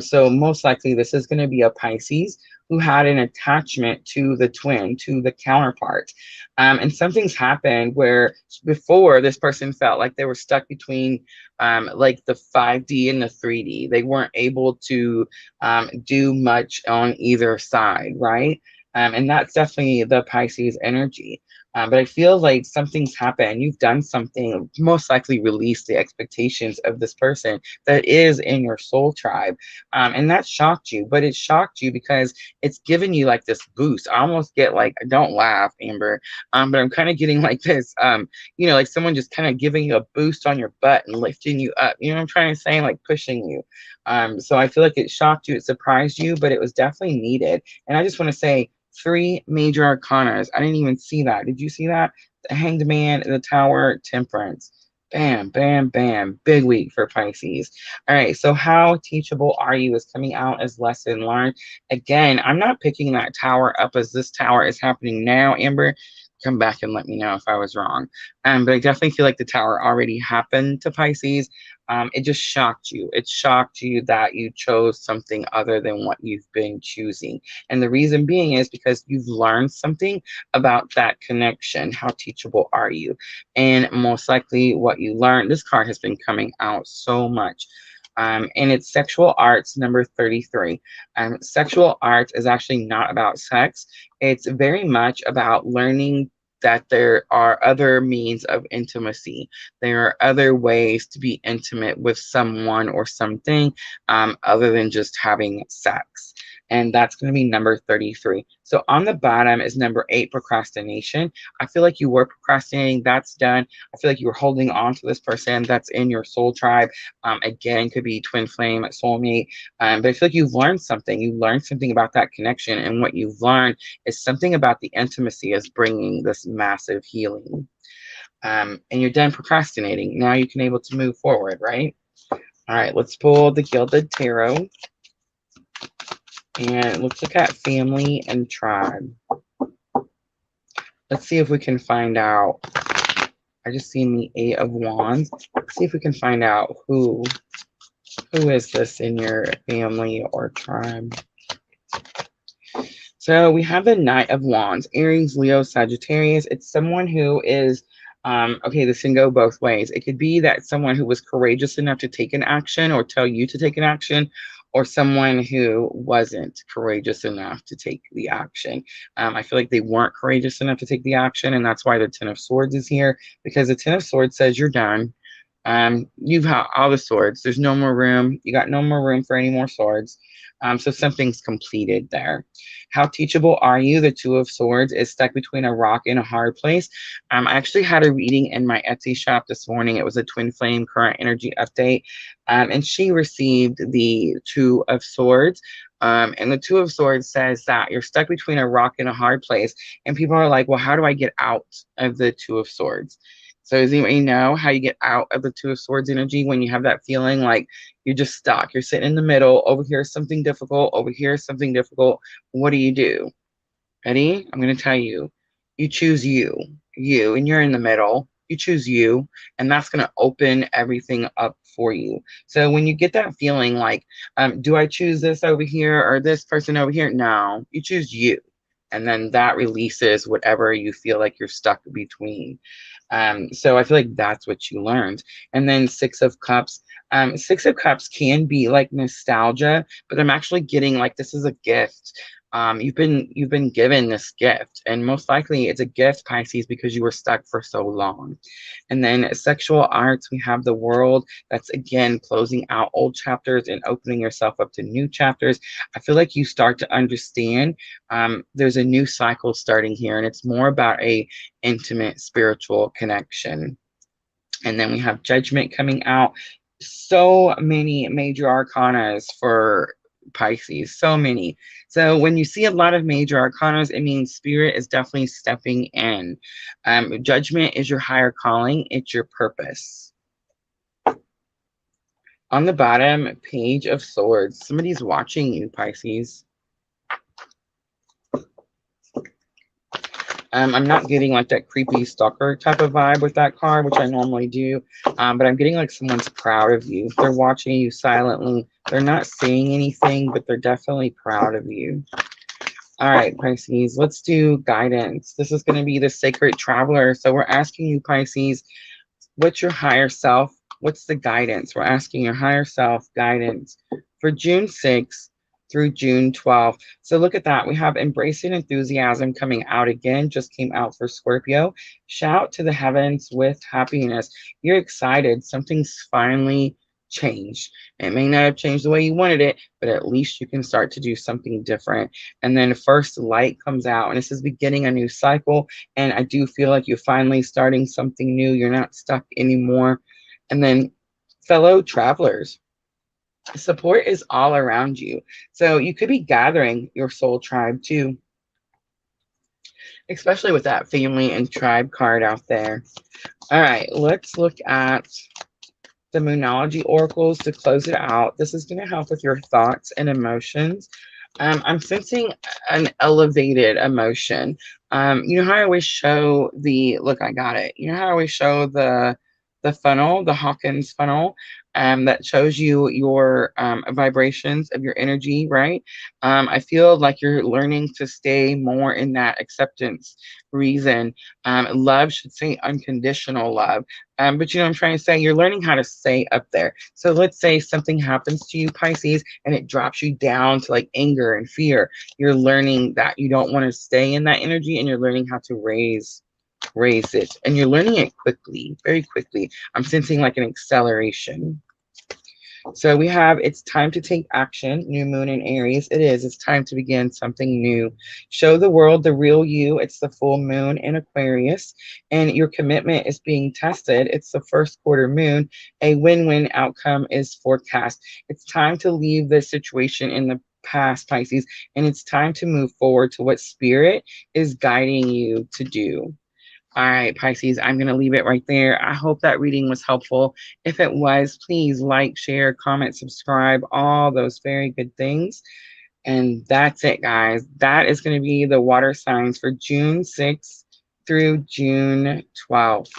So most likely this is going to be a Pisces who had an attachment to the twin, to the counterpart. And something's happened where before this person felt like they were stuck between like the 5D and the 3D. They weren't able to do much on either side, right? And that's definitely the Pisces energy. But I feel like something's happened. You've done something, most likely released the expectations of this person that is in your soul tribe. And that shocked you, but it shocked you because it's given you like this boost. I almost get like, don't laugh, Amber, but I'm kind of getting like this, you know, like someone just kind of giving you a boost on your butt and lifting you up. You know what I'm trying to say? Like pushing you. So I feel like it shocked you, it surprised you, but it was definitely needed. And I just want to say, 3 major arcanas. I didn't even see that. Did you see that? The Hanged Man, the Tower, Temperance. Bam, bam, bam. Big week for Pisces. All right, so how teachable are you is coming out as lesson learned. Again, I'm not picking that tower up as this tower is happening now, Amber. Come back and let me know if I was wrong. But I definitely feel like the tower already happened to Pisces. It just shocked you. It shocked you that you chose something other than what you've been choosing. And the reason being is because you've learned something about that connection. How teachable are you? And most likely what you learned, this card has been coming out so much. And it's sexual arts number 33. Sexual arts is actually not about sex. It's very much about learning that there are other means of intimacy. There are other ways to be intimate with someone or something other than just having sex. And that's going to be number 33. So on the bottom is number 8, procrastination. I feel like you were procrastinating. That's done. I feel like you were holding on to this person that's in your soul tribe. Again, could be twin flame, soulmate. But I feel like you've learned something. You learned something about that connection. And what you've learned is something about the intimacy is bringing this massive healing. And you're done procrastinating. Now you can able to move forward, right? All right, let's pull the Gilded Tarot. And let's look at family and tribe. Let's see if we can find out. I just seen the 8 of Wands. Let's see if we can find out who is this in your family or tribe. So we have the Knight of Wands, Aries, Leo, Sagittarius. It's someone who is Okay, this can go both ways. It could be that someone who was courageous enough to take an action or tell you to take an action, or someone who wasn't courageous enough to take the action. I feel like they weren't courageous enough to take the action, and that's why the Ten of Swords is here, because the Ten of Swords says you're done. You've had all the swords. There's no more room. You got no more room for any more swords. So something's completed there. How teachable are you? The Two of Swords is stuck between a rock and a hard place. I actually had a reading in my Etsy shop this morning. It was a twin flame current energy update. And she received the Two of Swords. And the Two of Swords says that you're stuck between a rock and a hard place. And people are like, well, how do I get out of the Two of Swords? So does anybody know how you get out of the Two of Swords energy when you have that feeling like you're just stuck? You're sitting in the middle. Over here is something difficult. Over here is something difficult. What do you do? Ready? I'm going to tell you. You choose you. You, and you're in the middle. You choose you, and that's going to open everything up for you. So when you get that feeling like, do I choose this over here or this person over here? No, you choose you. And then that releases whatever you feel like you're stuck between. So I feel like that's what you learned. And then Six of Cups. Six of Cups can be like nostalgia, but I'm actually getting like this is a gift. You've been given this gift, and most likely it's a gift, Pisces, because you were stuck for so long. And then sexual arts, we have the World. That's again closing out old chapters and opening yourself up to new chapters. I feel like you start to understand there's a new cycle starting here, and it's more about a intimate spiritual connection. And then we have Judgment coming out. So many major arcanas for Pisces, so many. So when you see a lot of major arcanas, it means spirit is definitely stepping in. Judgment is your higher calling, it's your purpose. On the bottom, Page of Swords. Somebody's watching you, Pisces. I'm not getting like that creepy stalker type of vibe with that card, which I normally do. But I'm getting like someone's proud of you. They're watching you silently. They're not saying anything, but they're definitely proud of you. All right, Pisces, let's do guidance. This is going to be the Sacred Traveler. So we're asking you, Pisces, what's your higher self? What's the guidance? We're asking your higher self guidance for June 6th through June 12th. So look at that. We have Embracing Enthusiasm coming out again, just came out for Scorpio. Shout to the heavens with happiness. You're excited. Something's finally changed. It may not have changed the way you wanted it, but at least you can start to do something different. And then first light comes out, and this is beginning a new cycle. And I do feel like you're finally starting something new. You're not stuck anymore. And then fellow travelers, support is all around you. So you could be gathering your soul tribe too, especially with that family and tribe card out there. All right, let's look at the Moonology oracles to close it out. This is going to help with your thoughts and emotions. I'm sensing an elevated emotion. You know how I always show the, look, I got it. You know how I always show the funnel, the Hawkins funnel, that shows you your vibrations of your energy, right? I feel like you're learning to stay more in that acceptance reason. Love should say unconditional love. But you know what I'm trying to say? You're learning how to stay up there. So let's say something happens to you, Pisces, and it drops you down to like anger and fear. You're learning that you don't want to stay in that energy, and you're learning how to raise it. And you're learning it quickly, very quickly. I'm sensing like an acceleration. So we have, it's time to take action, new moon in Aries. It is, it's time to begin something new. Show the world the real you. It's the full moon in Aquarius, and your commitment is being tested. It's the first quarter moon. A win-win outcome is forecast. It's time to leave this situation in the past, Pisces, and it's time to move forward to what spirit is guiding you to do. All right, Pisces, I'm going to leave it right there. I hope that reading was helpful. If it was, please like, share, comment, subscribe, all those very good things. And that's it, guys. That is going to be the water signs for June 6th through June 12th.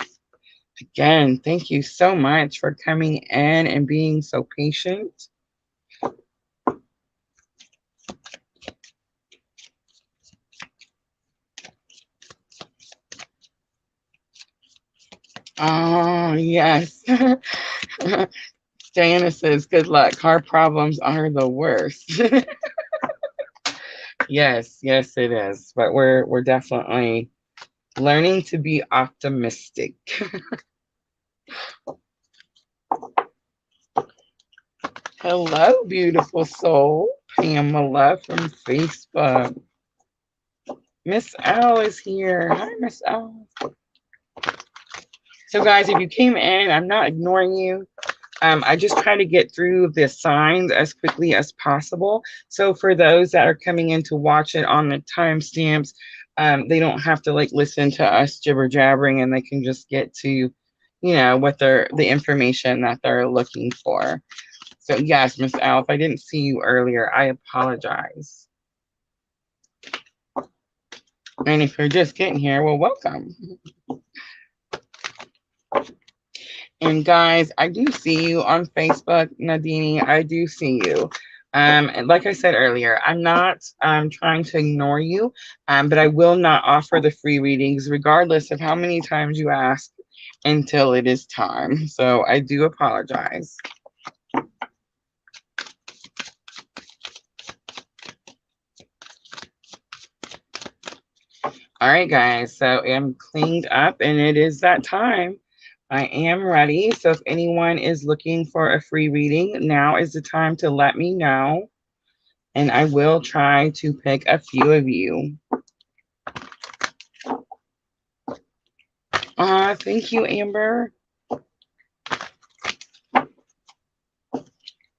Again, thank you so much for coming in and being so patient. Oh, yes. Diana says, good luck. Car problems are the worst. Yes, yes, it is. But we're definitely learning to be optimistic. Hello, beautiful soul. Pamela from Facebook. Miss L is here. Hi, Miss L. So, guys, if you came in, I'm not ignoring you. I just try to get through the signs as quickly as possible. So for those that are coming in to watch it on the timestamps, they don't have to like listen to us jibber jabbering, and they can just get to, you know, what they're the information that they're looking for. So yes, Miss Al, if I didn't see you earlier, I apologize. And if you're just getting here, well, welcome. And guys, I do see you on Facebook, Nadine. I do see you. And like I said earlier, I'm not trying to ignore you, but I will not offer the free readings, regardless of how many times you ask, until it is time. So I do apologize. All right, guys. So I'm cleaned up, and it is that time. I am ready. So if anyone is looking for a free reading, now is the time to let me know. And I will try to pick a few of you. Thank you, Amber.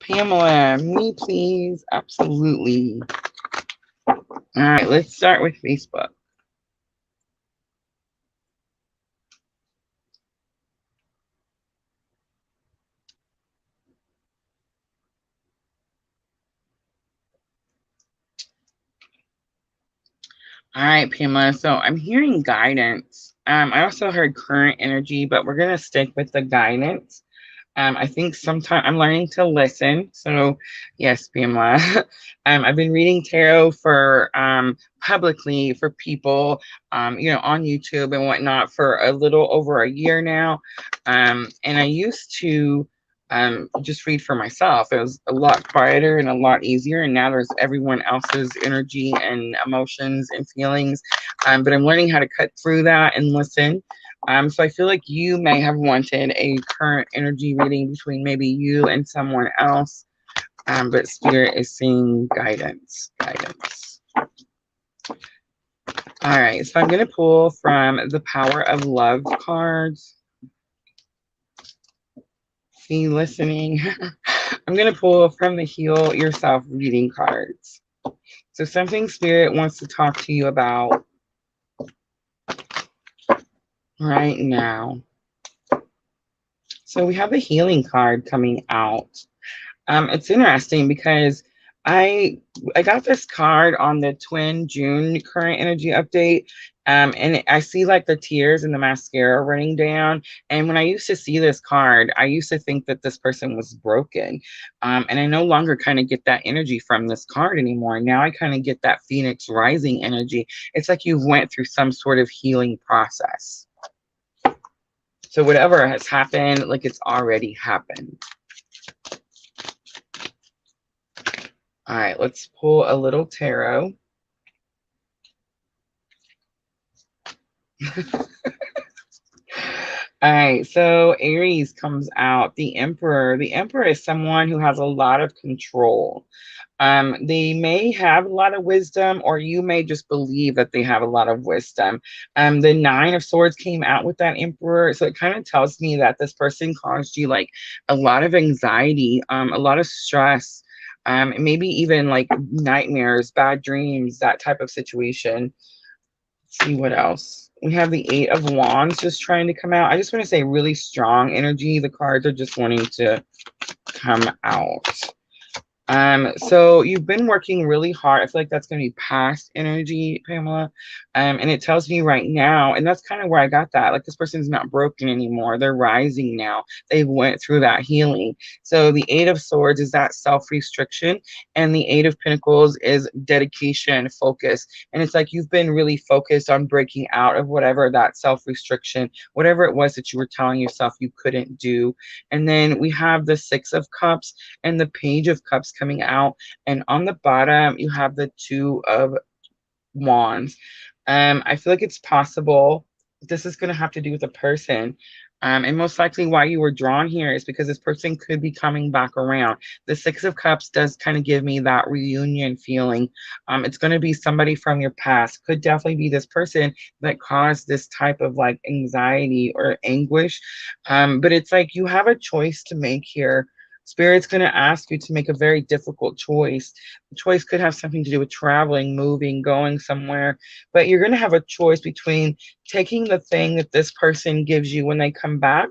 Pamela, me please. Absolutely. All right, let's start with Facebook. All right, Pamela. So I'm hearing guidance. I also heard current energy, but we're going to stick with the guidance. I think sometimes I'm learning to listen. So, yes, Pamela. I've been reading tarot for publicly for people, you know, on YouTube and whatnot for a little over a year now. And I used to just read for myself. It was a lot quieter and a lot easier. And now there's everyone else's energy and emotions and feelings. But I'm learning how to cut through that and listen. So I feel like you may have wanted a current energy reading between maybe you and someone else. But Spirit is seeing guidance. Guidance. All right, so I'm going to pull from the Power of Love cards. See, listening. I'm going to pull from the Heal Yourself reading cards. So something Spirit wants to talk to you about right now. So we have the healing card coming out. It's interesting because I got this card on the Twin June current energy update. And I see like the tears and the mascara running down. And when I used to see this card, I used to think that this person was broken. And I no longer kind of get that energy from this card anymore. Now I kind of get that Phoenix rising energy. It's like you've went through some sort of healing process. So whatever has happened, like it's already happened. All right, let's pull a little tarot. All right, so Aries comes out, the Emperor. The Emperor is someone who has a lot of control. They may have a lot of wisdom, or you may just believe that they have a lot of wisdom. The Nine of Swords came out with that Emperor, so it kind of tells me that this person caused you like a lot of anxiety, a lot of stress, maybe even like nightmares, bad dreams, that type of situation. Let's see what else. We have the Eight of Wands just trying to come out. I just want to say really strong energy. The cards are just wanting to come out. So you've been working really hard. I feel like that's going to be past energy, Pamela. And it tells me right now, and that's kind of where I got that. Like this person's not broken anymore. They're rising now. They went through that healing. So the Eight of Swords is that self-restriction, and the Eight of Pentacles is dedication, focus. And it's like you've been really focused on breaking out of whatever that self-restriction, whatever it was that you were telling yourself you couldn't do. And then we have the Six of Cups and the Page of Cups coming out. And on the bottom, you have the Two of Wands. I feel like it's possible this is going to have to do with a person. And most likely why you were drawn here is because this person could be coming back around. The Six of Cups does kind of give me that reunion feeling. It's going to be somebody from your past. Could definitely be this person that caused this type of like anxiety or anguish. But it's like you have a choice to make here. Spirit's going to ask you to make a very difficult choice. The choice could have something to do with traveling, moving, going somewhere, but you're going to have a choice between taking the thing that this person gives you when they come back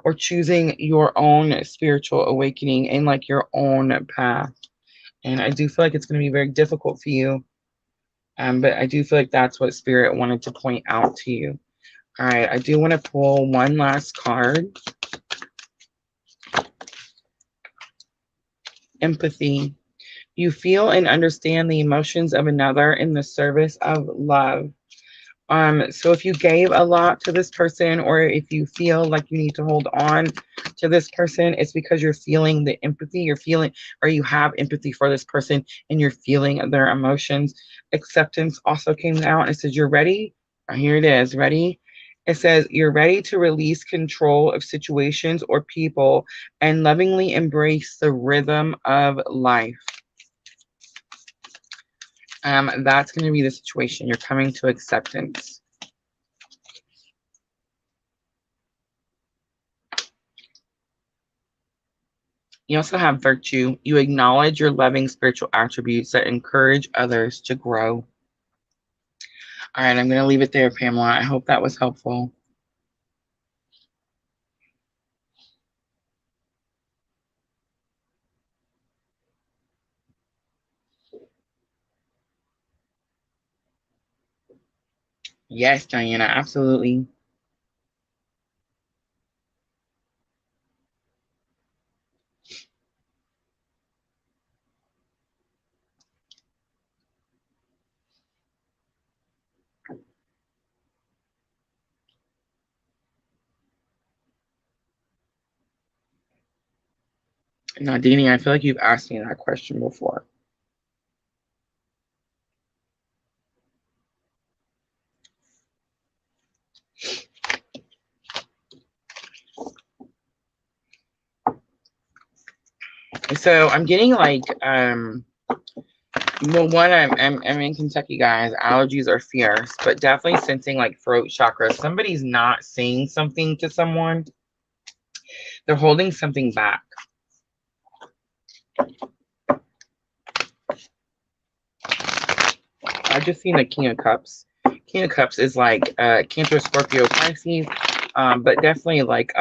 or choosing your own spiritual awakening and like your own path. And I do feel like it's going to be very difficult for you. But I do feel like that's what Spirit wanted to point out to you. All right, I do want to pull one last card. Empathy. You feel and understand the emotions of another in the service of love. So if you gave a lot to this person, or if you feel like you need to hold on to this person, it's because you're feeling the empathy, you're feeling, or you have empathy for this person and you're feeling their emotions. Acceptance also came out and it says, you're ready. Here it is, ready. It says, you're ready to release control of situations or people and lovingly embrace the rhythm of life. That's going to be the situation. You're coming to acceptance. You also have virtue. You acknowledge your loving spiritual attributes that encourage others to grow. All right, I'm going to leave it there, Pamela. I hope that was helpful. Yes, Diana, absolutely. Nadine, I feel like you've asked me that question before. So I'm getting like, well, one, I'm in Kentucky, guys. Allergies are fierce, but definitely sensing like throat chakra. Somebody's not saying something to someone. They're holding something back. I just seen the King of Cups. King of Cups is like Cancer, Scorpio, Pisces, but definitely like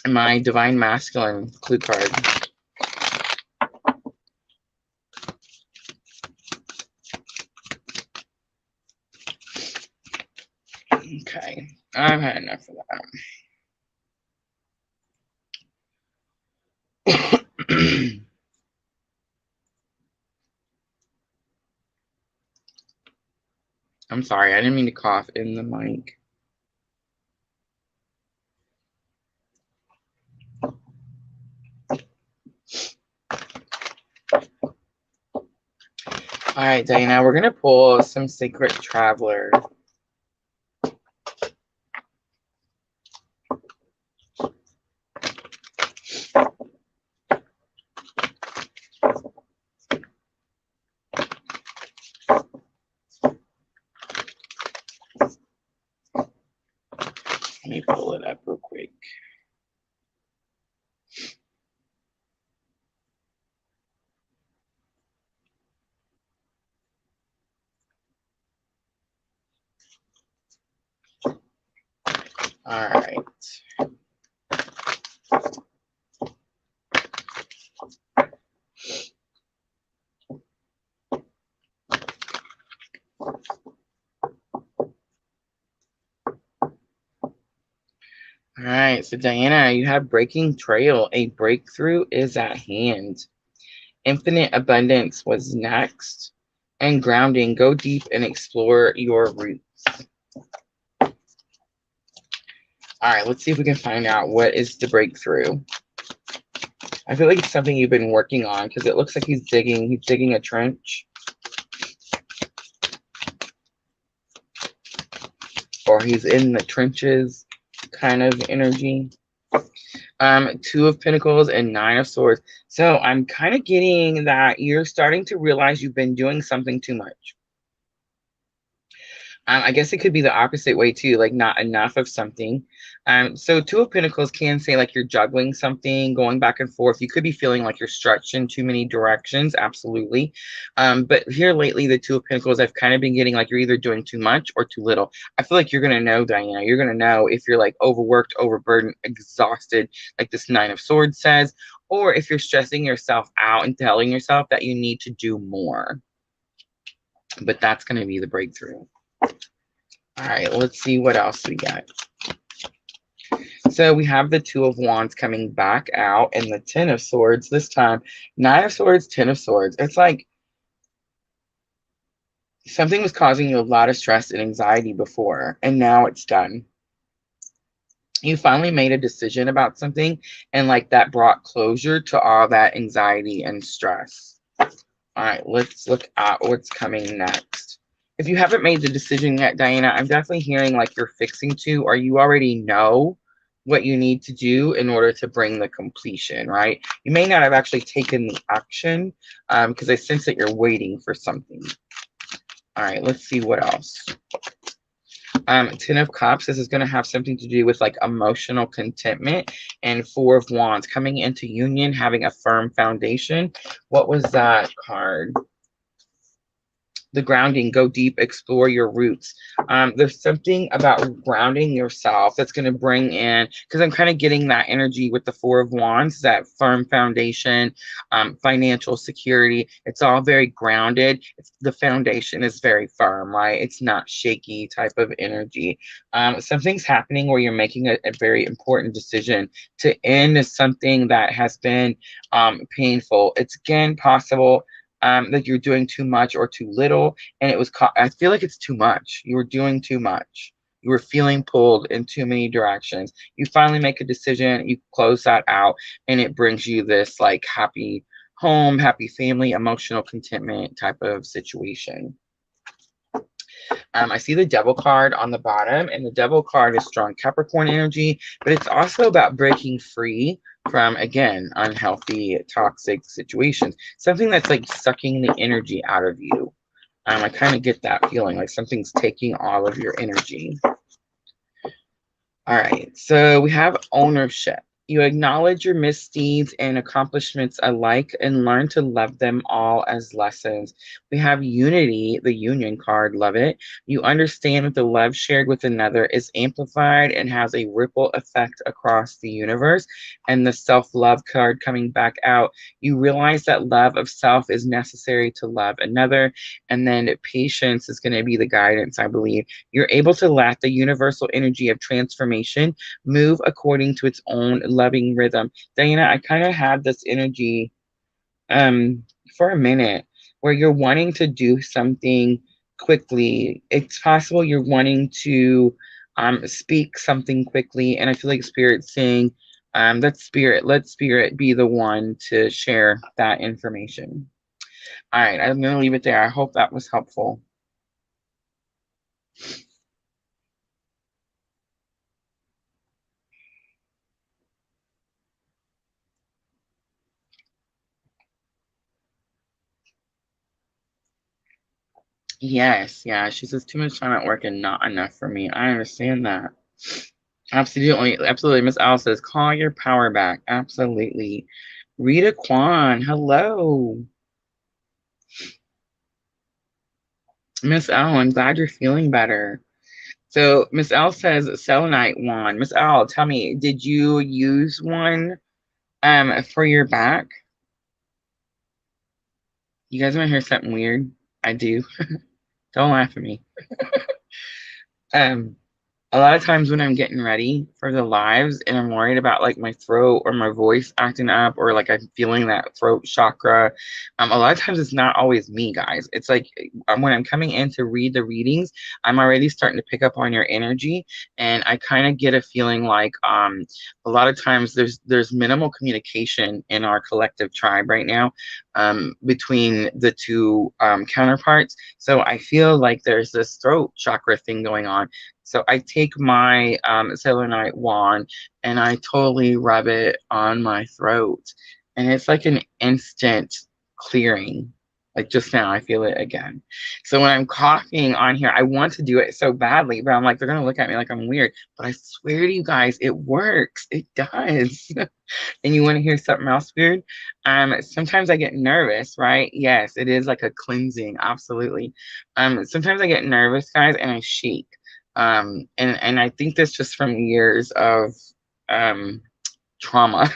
my Divine Masculine clue card. Okay, I've had enough of that. I'm sorry, I didn't mean to cough in the mic. All right, Diana, we're gonna pull some Sacred Traveler. Let me pull it up real quick. All right. All right, so Diana, you have breaking trail. A breakthrough is at hand. Infinite abundance was next. And grounding, go deep and explore your roots. All right, let's see if we can find out what is the breakthrough. I feel like it's something you've been working on because it looks like he's digging a trench. Or he's in the trenches kind of energy. Two of Pentacles and Nine of Swords. So I'm kind of getting that you're starting to realize you've been doing something too much. I guess it could be the opposite way too, like not enough of something. So Two of Pentacles can say like you're juggling something, going back and forth. You could be feeling like you're stretched in too many directions, absolutely. But here lately, the Two of Pentacles, I've kind of been getting like you're either doing too much or too little. I feel like you're gonna know, Diana. You're gonna know if you're like overworked, overburdened, exhausted, like this Nine of Swords says, or if you're stressing yourself out and telling yourself that you need to do more. But that's gonna be the breakthrough. All right, let's see what else we got. So we have the Two of Wands coming back out and the Ten of Swords this time. Nine of Swords, Ten of Swords. It's like something was causing you a lot of stress and anxiety before, and now it's done. You finally made a decision about something, and like that brought closure to all that anxiety and stress. All right, let's look at what's coming next. If you haven't made the decision yet, Diana, I'm definitely hearing like you're fixing to, or you already know what you need to do in order to bring the completion, right? You may not have actually taken the action because I sense that you're waiting for something. All right, let's see what else. Ten of Cups, this is going to have something to do with like emotional contentment, and Four of Wands coming into union, having a firm foundation. What was that card? The grounding, go deep, explore your roots. There's something about grounding yourself that's going to bring in, because I'm kind of getting that energy with the Four of Wands, that firm foundation, financial security. It's all very grounded. The foundation is very firm, right? It's not shaky type of energy. Something's happening where you're making a very important decision to end something that has been painful. It's again possible that you're doing too much or too little, and it was I feel like it's too much. You were doing too much. You were feeling pulled in too many directions. You finally make a decision, you close that out, and it brings you this like happy home, happy family, emotional contentment type of situation. I see the Devil card on the bottom, and the Devil card is strong Capricorn energy, but it's also about breaking free from, again, unhealthy, toxic situations. Something that's like sucking the energy out of you. I kind of get that feeling like something's taking all of your energy. All right, so we have ownership. You acknowledge your misdeeds and accomplishments alike and learn to love them all as lessons. We have unity, the union card, love it. You understand that the love shared with another is amplified and has a ripple effect across the universe. And the self-love card coming back out, you realize that love of self is necessary to love another. And then patience is going to be the guidance, I believe. You're able to let the universal energy of transformation move according to its own loving rhythm. Diana, I kind of had this energy for a minute where you're wanting to do something quickly. It's possible you're wanting to speak something quickly, and I feel like Spirit's saying, let Spirit be the one to share that information. All right, I'm going to leave it there. I hope that was helpful. Yes, yeah. She says too much time at work and not enough for me. I understand that. Absolutely, absolutely. Miss Al says, call your power back. Absolutely. Rita Kwan, hello. Miss Al, I'm glad you're feeling better. So Miss Al says selenite wand. Miss Al, tell me, did you use one for your back? You guys want to hear something weird? I do. Don't laugh at me. Um, a lot of times when I'm getting ready for the lives and I'm worried about like my throat or my voice acting up or like I'm feeling that throat chakra, a lot of times it's not always me, guys. It's like when I'm coming in to read the readings, I'm already starting to pick up on your energy, and I kind of get a feeling like a lot of times there's minimal communication in our collective tribe right now, between the two counterparts. So I feel like there's this throat chakra thing going on. So I take my selenite wand and I totally rub it on my throat. And it's like an instant clearing. Like just now, I feel it again. So when I'm coughing on here, I want to do it so badly, but I'm like, they're going to look at me like I'm weird. But I swear to you guys, it works. It does. And you want to hear something else weird? Sometimes I get nervous, right? Yes, it is like a cleansing, absolutely. Sometimes I get nervous, guys, and I shake. And I think this just from years of um trauma.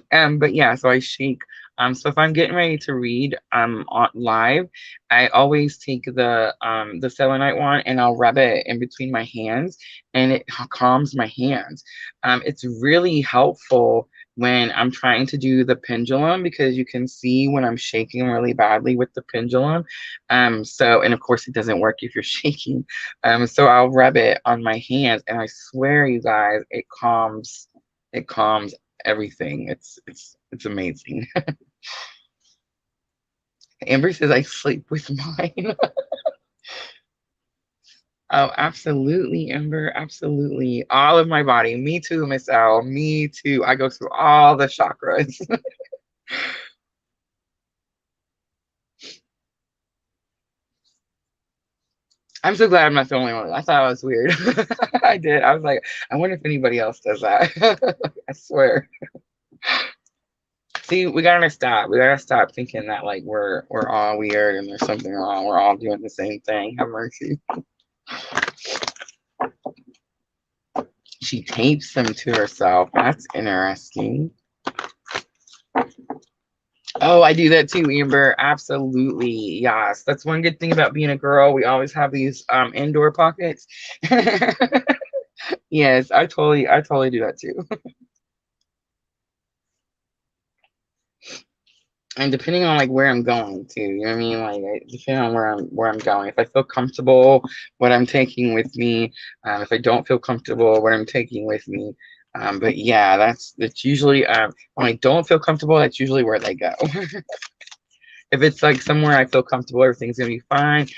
But yeah, so I shake. So if I'm getting ready to read on live, I always take the selenite wand and I'll rub it in between my hands, and it calms my hands. It's really helpful when I'm trying to do the pendulum, because you can see when I'm shaking really badly with the pendulum. So, and of course it doesn't work if you're shaking. So I'll rub it on my hands, and I swear, you guys, it calms everything. It's amazing. Amber says I sleep with mine. Oh, absolutely, Amber. Absolutely. All of my body. Me too, Miss L. Me too. I go through all the chakras. I'm so glad I'm not the only one. I thought it was weird. I did. I was like, I wonder if anybody else does that. I swear. See, we gotta stop. We gotta stop thinking that like we're all weird and there's something wrong. We're all doing the same thing. Have mercy. She tapes them to herself. That's interesting. Oh, I do that too, Amber. Absolutely. Yes. That's one good thing about being a girl. We always have these indoor pockets. Yes, I totally do that too. And depending on like where I'm going to, you know what I mean? Like depending on where I'm going. If I feel comfortable, what I'm taking with me. If I don't feel comfortable, what I'm taking with me. But yeah, that's usually when I don't feel comfortable, that's usually where they go. If it's like somewhere I feel comfortable, everything's gonna be fine.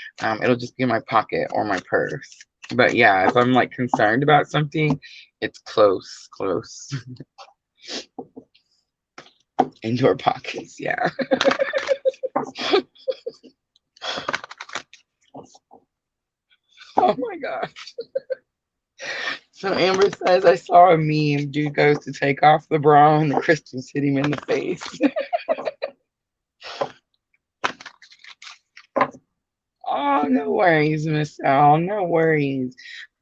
It'll just be in my pocket or my purse. But yeah, if I'm like concerned about something, it's close. Indoor pockets, yeah. Oh my gosh. So Amber says, I saw a meme. Dude goes to take off the bra and the crystals hit him in the face. Oh, no worries, Miss Al. No worries.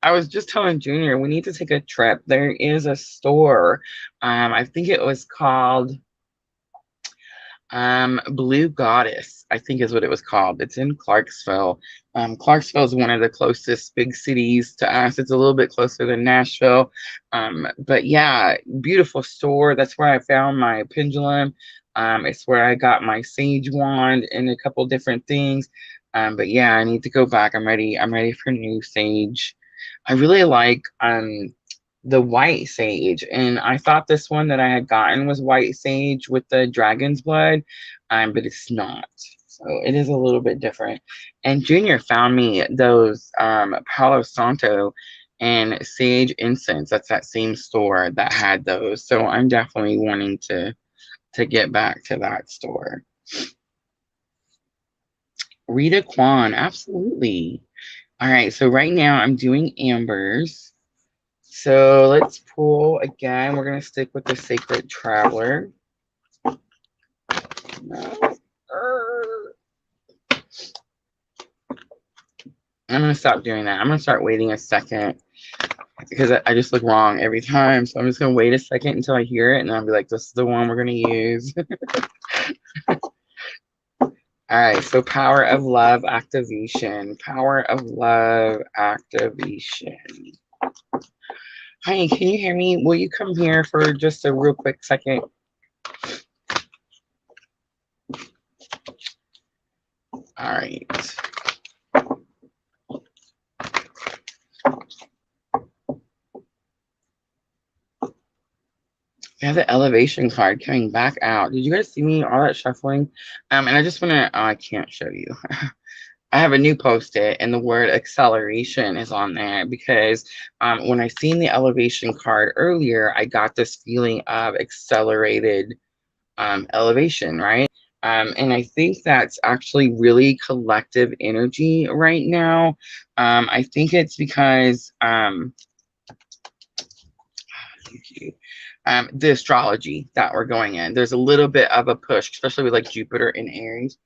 I was just telling Junior we need to take a trip. There is a store. I think it was called Blue Goddess, I think is what it was called. It's in Clarksville. Clarksville is one of the closest big cities to us. It's a little bit closer than Nashville. But yeah, beautiful store. That's where I found my pendulum. It's where I got my sage wand and a couple different things. But yeah, I need to go back. I'm ready. I'm ready for new sage. I really like the white sage, and I thought this one that I had gotten was white sage with the dragon's blood, but it's not. So it is a little bit different. And Junior found me those Palo Santo and sage incense. That's that same store that had those. So I'm definitely wanting to get back to that store. Rita Kwan, absolutely. All right, so right now I'm doing ambers. So let's pull again. We're going to stick with the Sacred Traveler. I'm going to stop doing that. I'm going to start waiting a second because I just look wrong every time. So I'm just going to wait a second until I hear it, and I'll be like, this is the one we're going to use. All right, so power of love activation. Power of love activation. Honey, can you hear me? Will you come here for just a real quick second? All right. We have the elevation card coming back out. Did you guys see me all that shuffling? And I just want to, oh, I can't show you. I have a new post-it and the word acceleration is on there because when I seen the elevation card earlier, I got this feeling of accelerated elevation, right? And I think that's actually really collective energy right now. I think it's because the astrology that we're going in, there's a little bit of a push, especially with like Jupiter in Aries.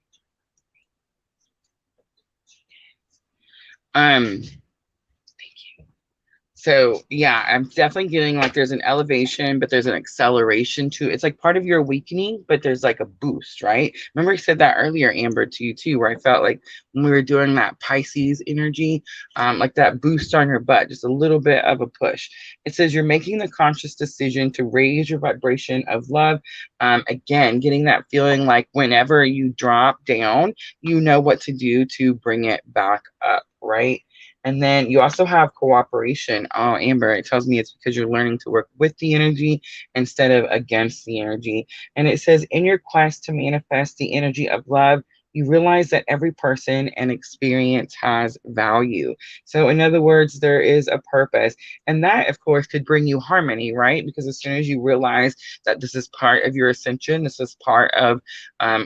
So yeah, I'm definitely getting like there's an elevation, but there's an acceleration to it. It's like part of your awakening, but there's like a boost, right? Remember I said that earlier, Amber, to you too, where I felt like when we were doing that Pisces energy, like that boost on your butt, just a little bit of a push. It says you're making the conscious decision to raise your vibration of love. Again, getting that feeling like whenever you drop down, you know what to do to bring it back up, right? And then you also have cooperation. Oh, Amber, it tells me it's because you're learning to work with the energy instead of against the energy. And it says, in your quest to manifest the energy of love, you realize that every person and experience has value. So, in other words, there is a purpose. And that, of course, could bring you harmony, right? Because as soon as you realize that this is part of your ascension, this is part of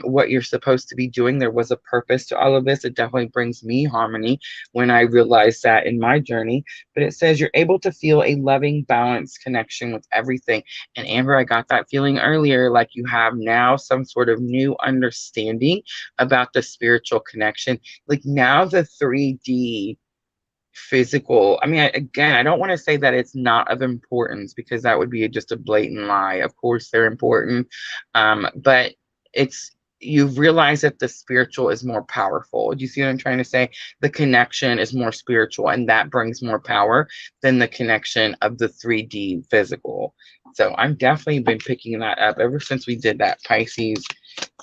what you're supposed to be doing, there was a purpose to all of this. It definitely brings me harmony when I realized that in my journey. But it says you're able to feel a loving, balanced connection with everything. And Amber, I got that feeling earlier, like you have now some sort of new understanding about the spiritual connection. Like now the 3D physical, I mean, again, I don't want to say that it's not of importance because that would be just a blatant lie. Of course they're important, but it's, you realize that the spiritual is more powerful. Do you see what I'm trying to say? The connection is more spiritual and that brings more power than the connection of the 3D physical. So I'm definitely been picking that up ever since we did that Pisces,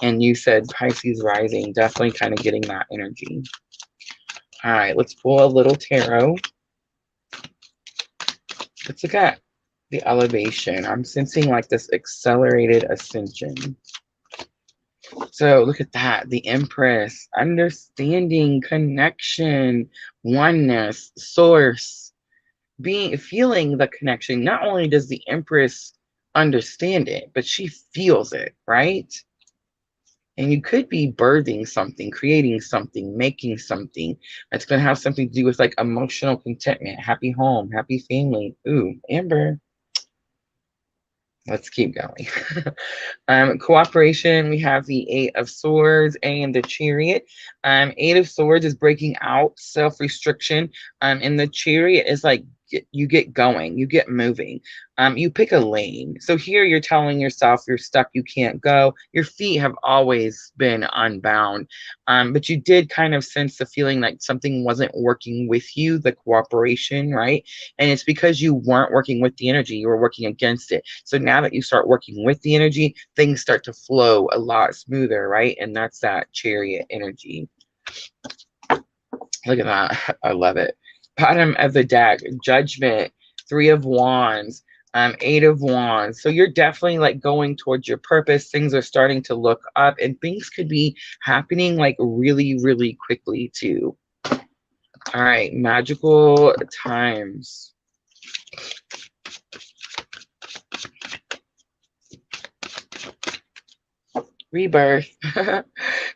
and you said Pisces rising, definitely kind of getting that energy. All right, let's pull a little tarot. Let's look at the elevation. I'm sensing like this accelerated ascension. So look at that. The Empress, understanding, connection, oneness, source, feeling the connection. Not only does the Empress understand it, but she feels it, right? And you could be birthing something, creating something, making something that's going to have something to do with like emotional contentment, happy home, happy family. Ooh, Amber. Let's keep going. Cooperation, we have the Eight of Swords and the Chariot. Eight of Swords is breaking out, self-restriction. And the Chariot is like you get going, you get moving. You pick a lane. So here you're telling yourself you're stuck, you can't go. Your feet have always been unbound. But you did kind of sense the feeling like something wasn't working with you, the cooperation, right? And it's because you weren't working with the energy, you were working against it. So now that you start working with the energy, things start to flow a lot smoother, right? And that's that Chariot energy. Look at that. I love it. Bottom of the deck, Judgment, Three of Wands, Eight of Wands. So you're definitely like going towards your purpose. Things are starting to look up and things could be happening like really, really quickly too. All right, magical times. Rebirth.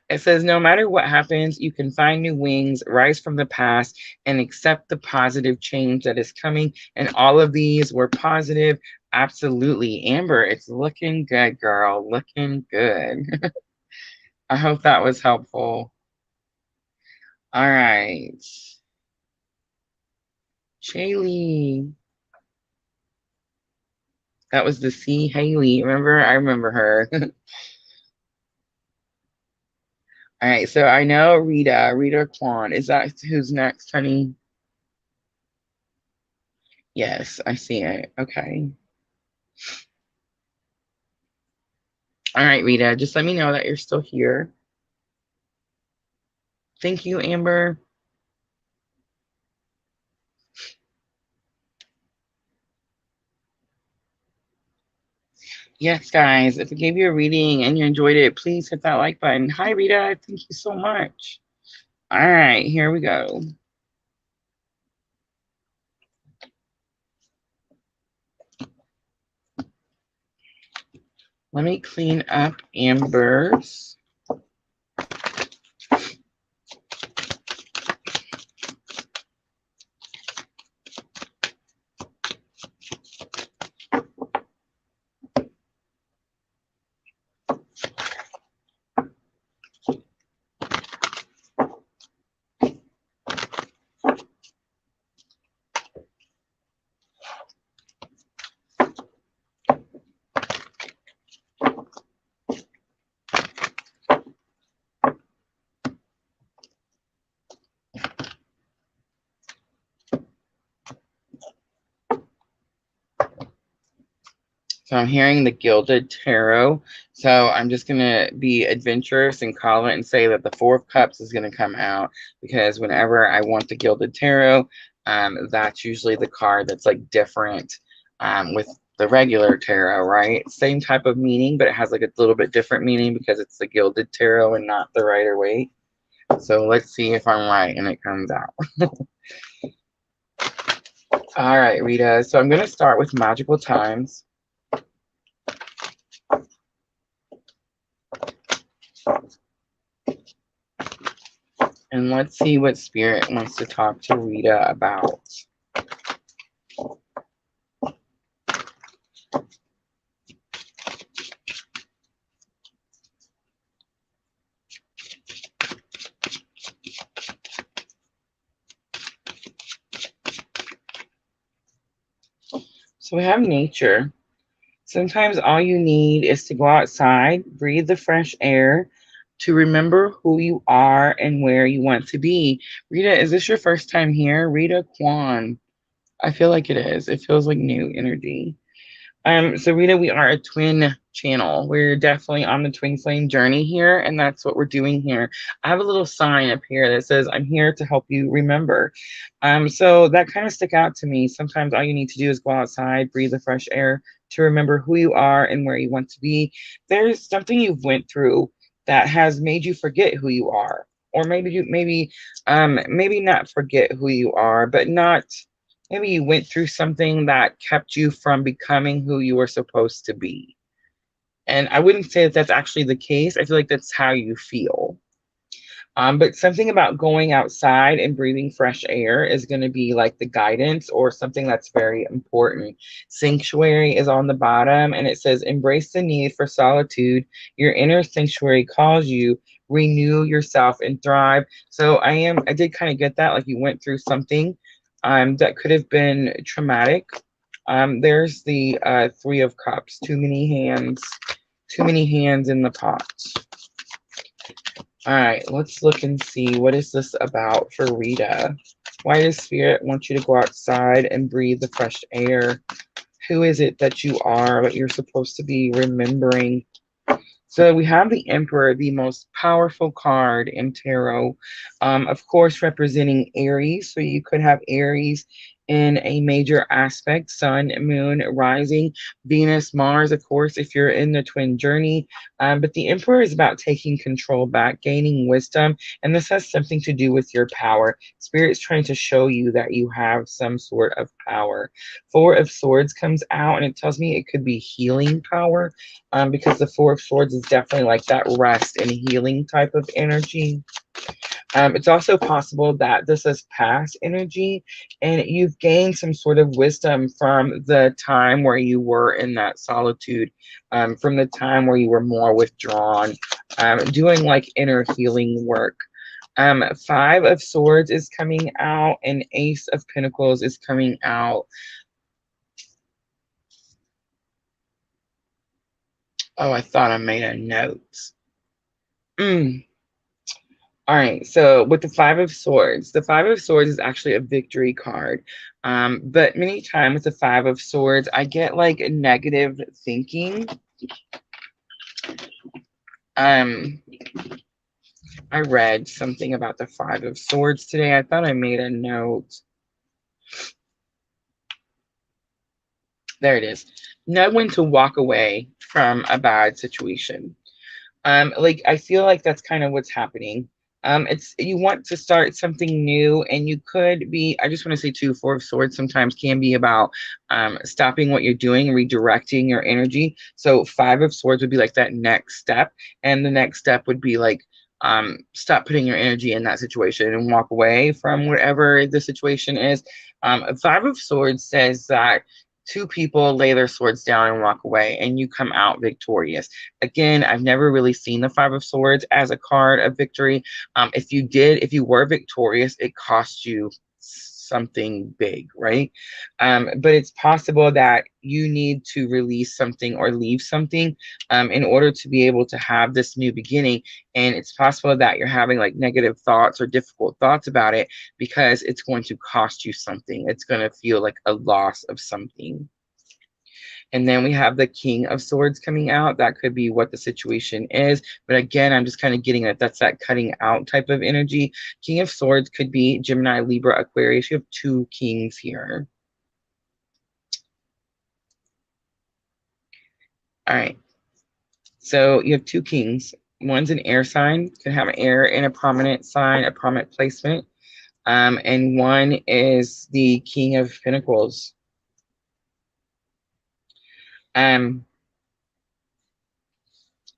It says, no matter what happens, you can find new wings, rise from the past, and accept the positive change that is coming. And all of these were positive. Absolutely. Amber, it's looking good, girl. Looking good. I hope that was helpful. All right. Shaylee. That was the C. Haley. Remember? I remember her. All right, so I know Rita Kwan. Is that who's next, honey? Yes, I see it. Okay. All right, Rita, just let me know that you're still here. Thank you, Amber. Yes, guys, if it gave you a reading and you enjoyed it, please hit that like button. Hi, Rita. Thank you so much. All right, here we go. Let me clean up Amber's. So I'm hearing the Gilded Tarot. So I'm just going to be adventurous and call it and say that the Four of Cups is going to come out, because whenever I want the Gilded Tarot, that's usually the card that's like different with the regular tarot, right? Same type of meaning, but it has like a little bit different meaning because it's the Gilded Tarot and not the Rider-Waite. So let's see if I'm right and it comes out. All right, Rita. So I'm going to start with magical times. And let's see what Spirit wants to talk to Rita about. So we have nature. Sometimes all you need is to go outside, breathe the fresh air, to remember who you are and where you want to be. Rita, is this your first time here? Rita Kwan. I feel like it is. It feels like new energy. So Rita, we are a twin channel. We're definitely on the twin flame journey here, and that's what we're doing here. I have a little sign up here that says, "I'm here to help you remember." So that kind of stuck out to me. Sometimes all you need to do is go outside, breathe the fresh air to remember who you are and where you want to be. There's something you've went through that has made you forget who you are, or maybe not forget who you are, but not. Maybe you went through something that kept you from becoming who you were supposed to be. And I wouldn't say that that's actually the case. I feel like that's how you feel. But something about going outside and breathing fresh air is going to be like the guidance or something that's very important. Sanctuary is on the bottom and it says, embrace the need for solitude. Your inner sanctuary calls you. Renew yourself and thrive. So I did kind of get that. Like you went through something that could have been traumatic. There's the Three of Cups, too many hands in the pot. All right, let's look and see, what is this about for Rita? Why does Spirit want you to go outside and breathe the fresh air? Who is it that you are, that you're supposed to be remembering? So we have the Emperor, the most powerful card in tarot, of course, representing Aries. So you could have Aries in a major aspect, Sun, Moon, Rising, Venus, Mars, of course, if you're in the twin journey. But the Emperor is about taking control back, gaining wisdom, and this has something to do with your power. Spirit's trying to show you that you have some sort of power. Four of Swords comes out, and it tells me it could be healing power, because the Four of Swords is definitely like that rest and healing type of energy. It's also possible that this is past energy and you've gained some sort of wisdom from the time where you were in that solitude, from the time where you were more withdrawn, doing like inner healing work. Five of Swords is coming out and Ace of Pentacles is coming out. Oh, I thought I made a note. All right, so with the the Five of Swords is actually a victory card. But many times with the Five of Swords, I get like negative thinking. Um, I read something about the Five of Swords today. I thought I made a note. There it is. Know when to walk away from a bad situation. Like I feel like that's kind of what's happening. It's you want to start something new, and you could be. I just want to say too, Four of Swords sometimes can be about stopping what you're doing, redirecting your energy. So Five of Swords would be like that next step, and the next step would be like stop putting your energy in that situation and walk away from whatever the situation is. Five of Swords says that two people lay their swords down and walk away, and you come out victorious. Again, I've never really seen the Five of Swords as a card of victory. If you were victorious, it cost you something big, right? But it's possible that you need to release something or leave something in order to be able to have this new beginning. And it's possible that you're having like negative thoughts or difficult thoughts about it because it's going to cost you something. It's going to feel like a loss of something. And then we have the King of Swords coming out. That could be what the situation is. But again, I'm just kind of getting that that's that cutting out type of energy. King of Swords could be Gemini, Libra, Aquarius. You have two kings here. All right. So you have two kings. One's an air sign, can have an air in a prominent sign, a prominent placement. And one is the King of Pentacles. I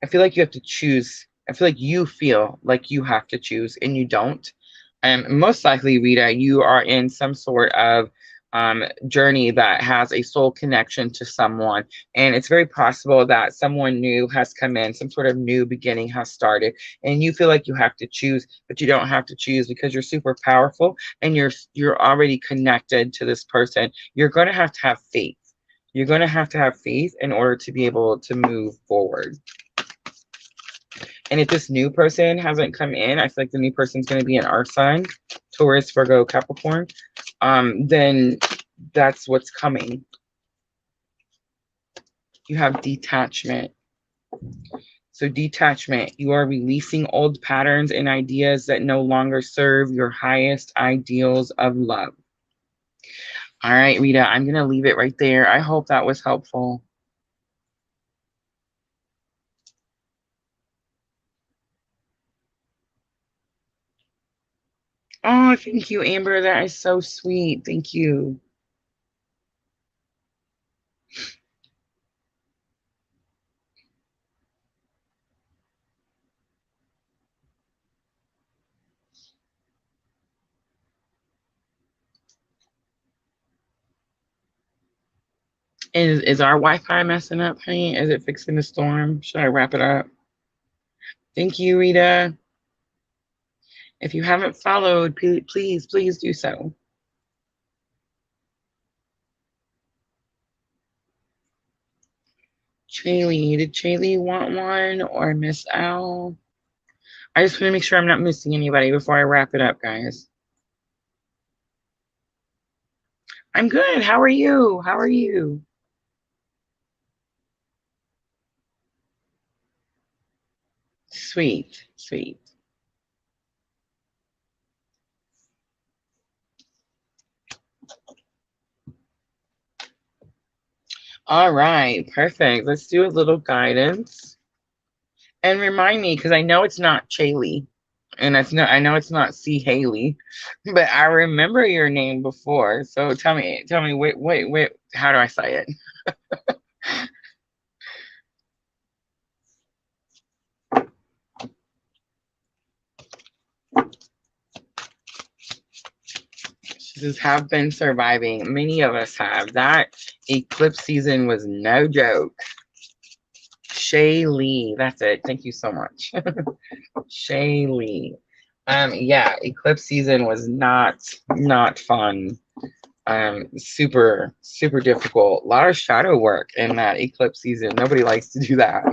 feel like you have to choose. I feel like you feel like you have to choose and you don't. Most likely, Rita, you are in some sort of journey that has a soul connection to someone. And it's very possible that someone new has come in, some sort of new beginning has started, and you feel like you have to choose, but you don't have to choose because you're super powerful and you're already connected to this person. You're going to have faith. You're going to have faith in order to be able to move forward. And if this new person hasn't come in, I feel like the new person's going to be an earth sign, Taurus, Virgo, Capricorn. Then that's what's coming. You have detachment. So detachment, you are releasing old patterns and ideas that no longer serve your highest ideals of love. All right, Rita, I'm going to leave it right there. I hope that was helpful. Oh, thank you, Amber. That is so sweet. Thank you. Is our Wi-Fi messing up, honey? Is it fixing the storm? Should I wrap it up? Thank you, Rita. If you haven't followed, please do so. Chaylee, did Chaylee want one or Miss Al? I just want to make sure I'm not missing anybody before I wrap it up, guys. I'm good. How are you? How are you? Sweet, sweet. All right, perfect. Let's do a little guidance. And remind me, because I know it's not Chaylee. And I know it's not C. Haley, but I remember your name before. So tell me, wait, how do I say it? She says, have been surviving. Many of us have. That eclipse season was no joke. Shaylee, that's it. Thank you so much. Shaylee. Yeah, eclipse season was not fun. Super difficult. A lot of shadow work in that eclipse season. Nobody likes to do that.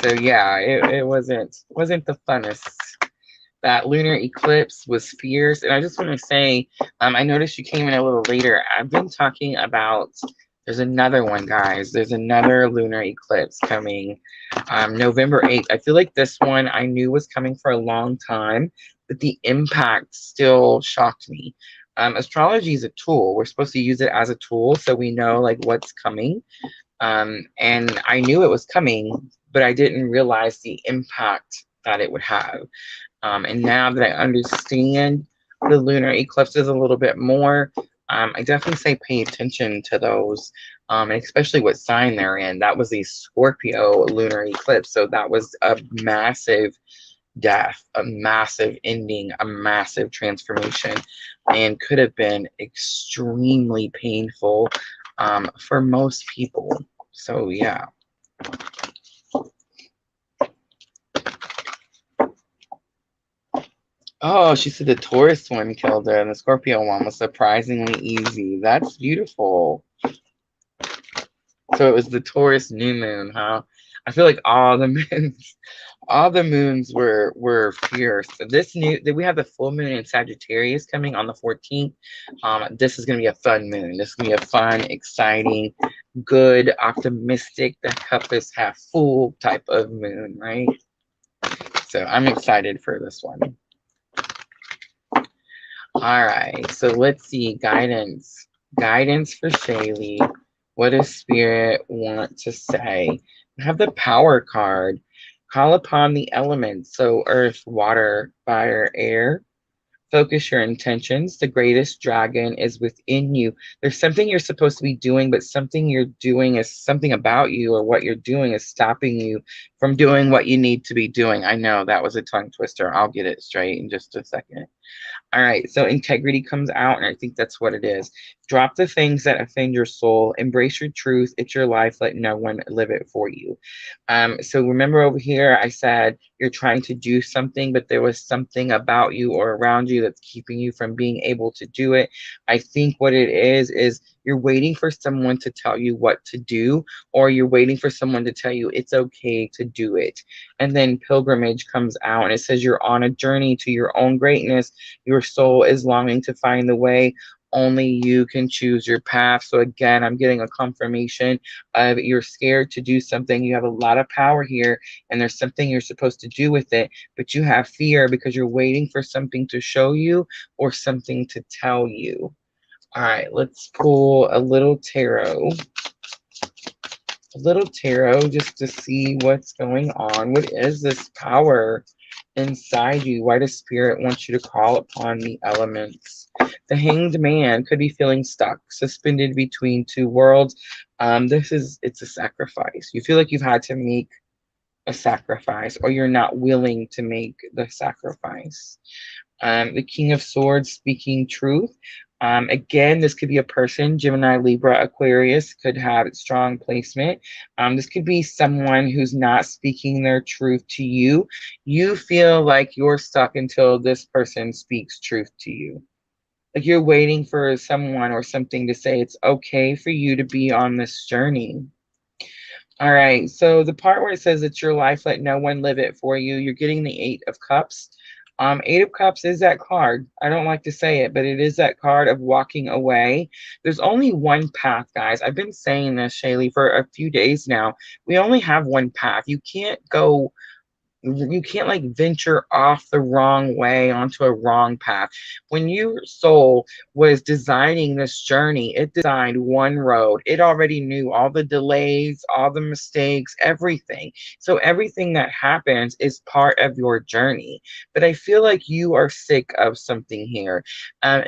So yeah, it wasn't the funnest. That lunar eclipse was fierce. And I just want to say, I noticed you came in a little later. I've been talking about, there's another one, guys. There's another lunar eclipse coming November 8th. I feel like this one I knew was coming for a long time, but the impact still shocked me. Astrology is a tool. We're supposed to use it as a tool so we know like what's coming. And I knew it was coming, but I didn't realize the impact that it would have. And now that I understand the lunar eclipses a little bit more, I definitely say pay attention to those, and especially what sign they're in. That was a Scorpio lunar eclipse, so that was a massive death, a massive ending, a massive transformation, and could have been extremely painful for most people. So yeah. Oh, she said the Taurus one killed her and the Scorpio one was surprisingly easy. That's beautiful. So it was the Taurus new moon, huh? I feel like all the moons were fierce. So we have the full moon in Sagittarius coming on the 14th. This is gonna be a fun moon. This is gonna be a fun, exciting, good, optimistic, the cup is half full type of moon, right? So I'm excited for this one. All right, so let's see, guidance for Shaylee. What does Spirit want to say? I have the Power card. Call upon the elements, so earth, water, fire, air. Focus your intentions. The greatest dragon is within you. There's something you're supposed to be doing, but something you're doing is something about you, or what you're doing is stopping you from doing what you need to be doing. I know that was a tongue twister. I'll get it straight in just a second. All right, so integrity comes out, and I think that's what it is. Drop the things that offend your soul. Embrace your truth. It's your life. Let no one live it for you. So remember over here, I said you're trying to do something, but there was something about you or around you that's keeping you from being able to do it. I think what it is you're waiting for someone to tell you what to do, or you're waiting for someone to tell you it's okay to do it. And then pilgrimage comes out, and it says you're on a journey to your own greatness. Your soul is longing to find the way. Only you can choose your path. So again, I'm getting a confirmation of you're scared to do something. You have a lot of power here, and there's something you're supposed to do with it, but you have fear because you're waiting for something to show you or something to tell you. All right, let's pull a little tarot. A little tarot just to see what's going on. What is this power inside you? Why does Spirit want you to call upon the elements? The Hanged Man could be feeling stuck, suspended between two worlds. It's a sacrifice. You feel like you've had to make a sacrifice, or you're not willing to make the sacrifice. The King of Swords speaking truth. Again, this could be a person, Gemini, Libra, Aquarius, could have strong placement. This could be someone who's not speaking their truth to you. You feel like you're stuck until this person speaks truth to you. Like you're waiting for someone or something to say it's okay for you to be on this journey. All right, so the part where it says it's your life, let no one live it for you, you're getting the Eight of Cups. Eight of Cups is that card. I don't like to say it, but it is that card of walking away. There's only one path, guys. I've been saying this, Shaylee, for a few days now. We only have one path. You can't like venture off the wrong way onto a wrong path. When your soul was designing this journey, it designed one road. It already knew all the delays, all the mistakes, everything. So everything that happens is part of your journey. But I feel like you are sick of something here.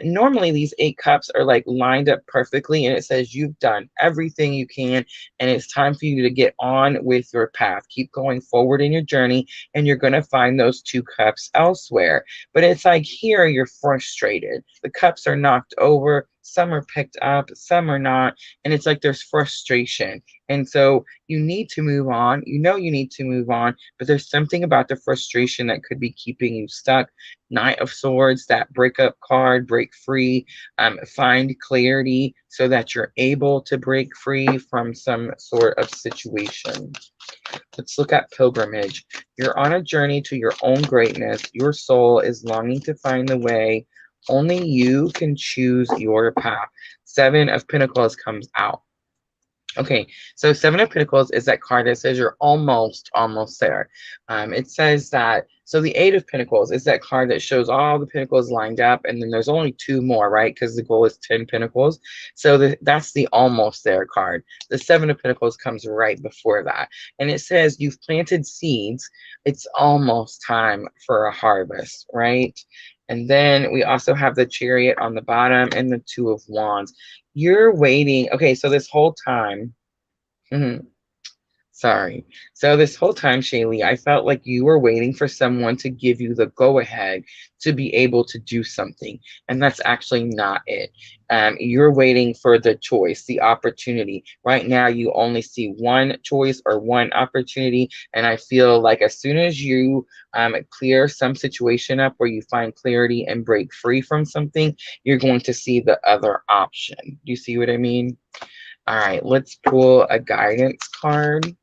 Normally these 8 cups are like lined up perfectly, and it says you've done everything you can, and it's time for you to get on with your path. Keep going forward in your journey, and you're going to find those 2 cups elsewhere. But it's like here you're frustrated. The cups are knocked over. some are picked up, some are not, and it's like there's frustration. And so you need to move on. You know you need to move on, but there's something about the frustration that could be keeping you stuck. Knight of Swords, that breakup card, break free, find clarity so that you're able to break free from some sort of situation. Let's look at pilgrimage. You're on a journey to your own greatness. Your soul is longing to find the way. Only you can choose your path. Seven of Pentacles comes out. Okay, so Seven of Pentacles is that card that says you're almost there. It says that, so the Eight of Pentacles is that card that shows all the pentacles lined up, and then there's only two more, right? Because the goal is 10 pentacles. So that's the almost there card. The Seven of Pentacles comes right before that. And it says you've planted seeds. It's almost time for a harvest, right? And then we also have the Chariot on the bottom and the Two of Wands. You're waiting. Okay, so this whole time, sorry. So this whole time, Shaylee, I felt like you were waiting for someone to give you the go-ahead to be able to do something. And that's actually not it. You're waiting for the choice, the opportunity. Right now, you only see one choice or one opportunity. And I feel like as soon as you clear some situation up where you find clarity and break free from something, you're going to see the other option. Do you see what I mean? All right, let's pull a guidance card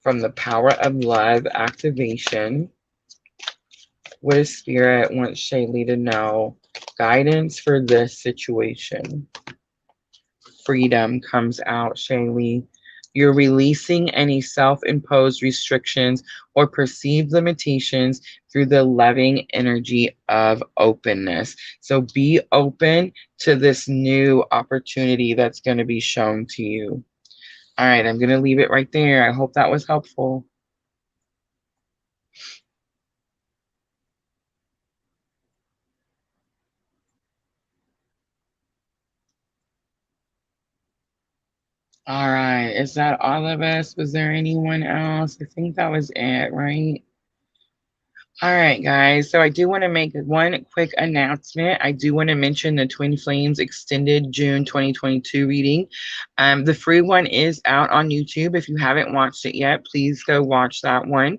from the Power of Love activation. What does Spirit want Shaylee to know? Guidance for this situation. Freedom comes out, Shaylee. You're releasing any self-imposed restrictions or perceived limitations through the loving energy of openness. So be open to this new opportunity that's going to be shown to you. All right, I'm going to leave it right there. I hope that was helpful. All right, is that all of us? Was there anyone else? I think that was it, right? All right, guys. So I do want to make one quick announcement. I do want to mention the Twin Flames Extended June 2022 reading. The free one is out on YouTube. If you haven't watched it yet, please go watch that one.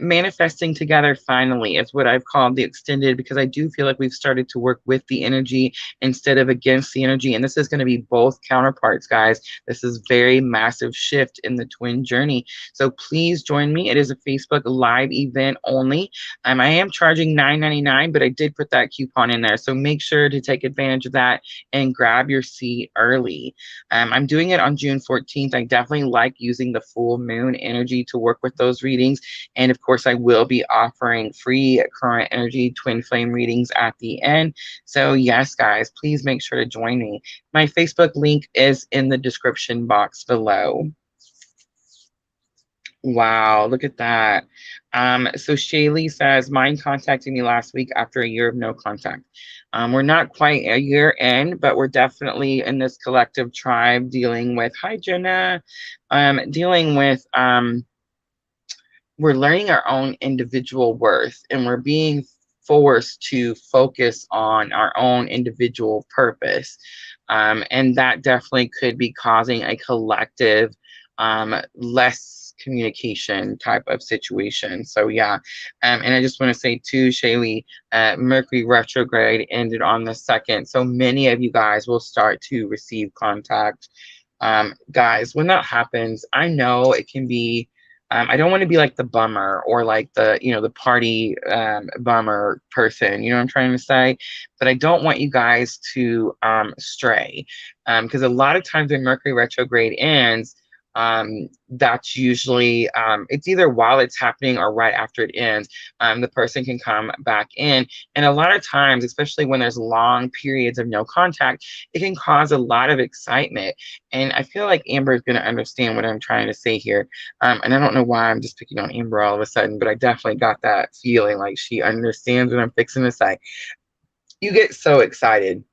Manifesting Together Finally is what I've called the extended, because I do feel like we've started to work with the energy instead of against the energy. And this is going to be both counterparts, guys. This is very massive shift in the twin journey. So please join me. It is a Facebook Live event only. I am charging $9.99, but I did put that coupon in there. So make sure to take advantage of that and grab your seat early. I'm doing it on June 14th. I definitely like using the full moon energy to work with those readings. And of course, I will be offering free current energy twin flame readings at the end. So yes, guys, please make sure to join me. My Facebook link is in the description box below. Wow, look at that. So Shaylee says, mind contacting me last week after a year of no contact. We're not quite a year in, but we're definitely in this collective tribe dealing with, hi Jenna, dealing with, we're learning our own individual worth, and we're being forced to focus on our own individual purpose. And that definitely could be causing a collective, less communication type of situation. So yeah, and I just want to say too, Shaylee, Mercury retrograde ended on the 2nd, so many of you guys will start to receive contact. Guys, when that happens, I know it can be, I don't want to be like the bummer or like the, the party bummer person, you know what I'm trying to say? But I don't want you guys to stray, because a lot of times when Mercury retrograde ends, that's usually, it's either while it's happening or right after it ends, the person can come back in. And a lot of times, especially when there's long periods of no contact, it can cause a lot of excitement. And I feel like Amber is going to understand what I'm trying to say here. And I don't know why I'm just picking on Amber all of a sudden, but I definitely got that feeling like she understands what I'm fixing to say. You get so excited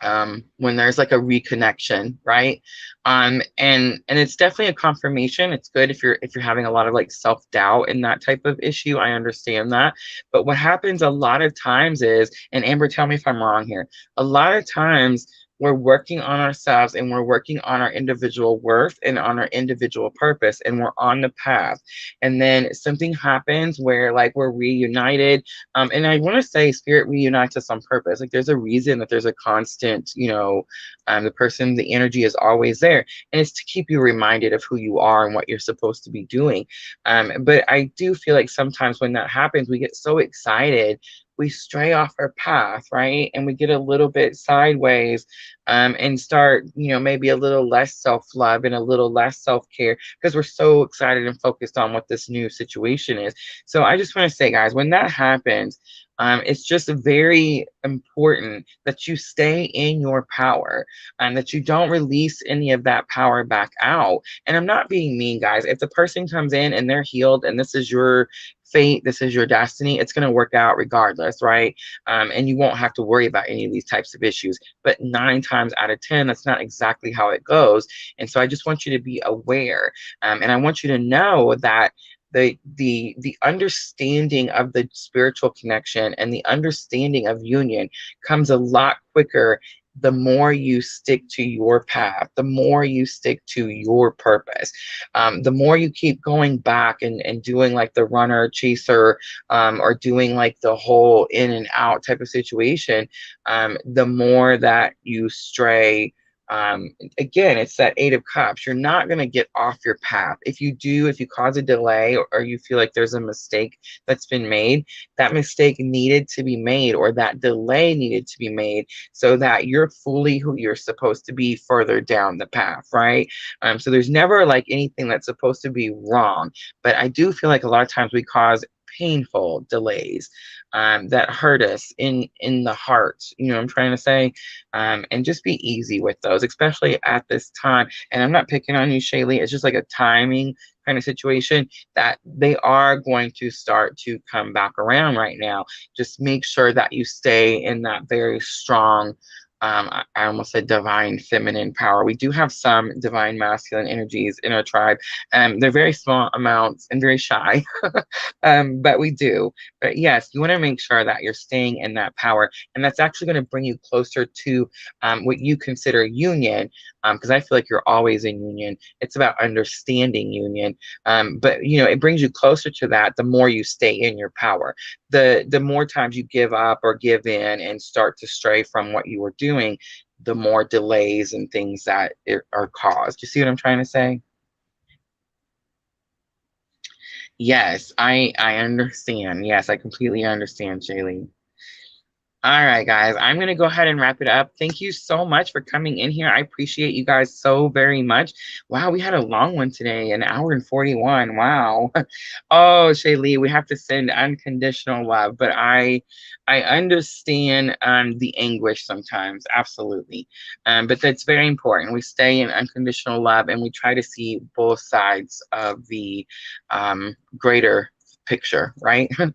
when there's like a reconnection, right? And it's definitely a confirmation. It's good if you're having a lot of like self-doubt and that type of issue. I understand that. But what happens a lot of times is, and Amber, tell me if I'm wrong here, a lot of times we're working on ourselves and we're working on our individual worth and on our individual purpose, and we're on the path. And then something happens where like we're reunited. And I want to say spirit reunites us on purpose. Like there's a reason that there's a constant, the person, the energy is always there. And it's to keep you reminded of who you are and what you're supposed to be doing. But I do feel like sometimes when that happens, we get so excited, we stray off our path, right? And we get a little bit sideways, and start, maybe a little less self-love and a little less self-care because we're so excited and focused on what this new situation is. So I just want to say, guys, when that happens, it's just very important that you stay in your power and that you don't release any of that power back out. And I'm not being mean, guys. If the person comes in and they're healed and this is your fate, this is your destiny, it's going to work out regardless, right? And you won't have to worry about any of these types of issues. But 9 times out of 10, that's not exactly how it goes. And so I just want you to be aware. And I want you to know that the understanding of the spiritual connection and the understanding of union comes a lot quicker the more you stick to your path, the more you stick to your purpose, the more you keep going back and doing like the runner chaser, or doing like the whole in and out type of situation, the more that you stray. Again, it's that 8 of Cups. You're not going to get off your path. If you cause a delay, or you feel like there's a mistake that's been made, that mistake needed to be made, or that delay needed to be made so that you're fully who you're supposed to be further down the path, right? So there's never like anything that's supposed to be wrong. But I do feel like a lot of times we cause painful delays, that hurt us in the heart, I'm trying to say. And just be easy with those, especially at this time. And I'm not picking on you, Shaylee. It's just like a timing kind of situation that they are going to start to come back around right now. Just make sure that you stay in that very strong, I almost said divine feminine power. We do have some divine masculine energies in our tribe. They're very small amounts and very shy, but we do. But yes, you want to make sure that you're staying in that power. And that's actually going to bring you closer to what you consider union, because I feel like you're always in union. It's about understanding union. But, it brings you closer to that the more you stay in your power. The more times you give up or give in and start to stray from what you were doing, the more delays and things that are caused. You see what I'm trying to say? Yes, I understand. Yes, I completely understand, Shaylee. All right, guys, I'm going to go ahead and wrap it up. Thank you so much for coming in here. I appreciate you guys so very much. Wow, we had a long one today, an hour and 41. Wow. Oh, Shaylee, we have to send unconditional love, but I understand the anguish sometimes, absolutely. But that's very important. We stay in unconditional love and we try to see both sides of the greater picture, right? All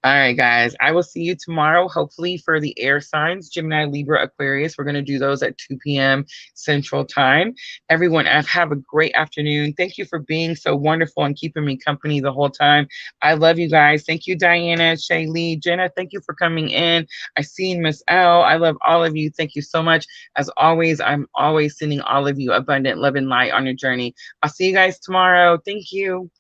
right, guys, I will see you tomorrow, hopefully for the air signs, Gemini, Libra, Aquarius. We're going to do those at 2 p.m. Central Time. Everyone, have a great afternoon. Thank you for being so wonderful and keeping me company the whole time. I love you guys. Thank you, Diana, Shaylee, Jenna. Thank you for coming in. I seen Miss L. I love all of you. Thank you so much. As always, I'm always sending all of you abundant love and light on your journey. I'll see you guys tomorrow. Thank you.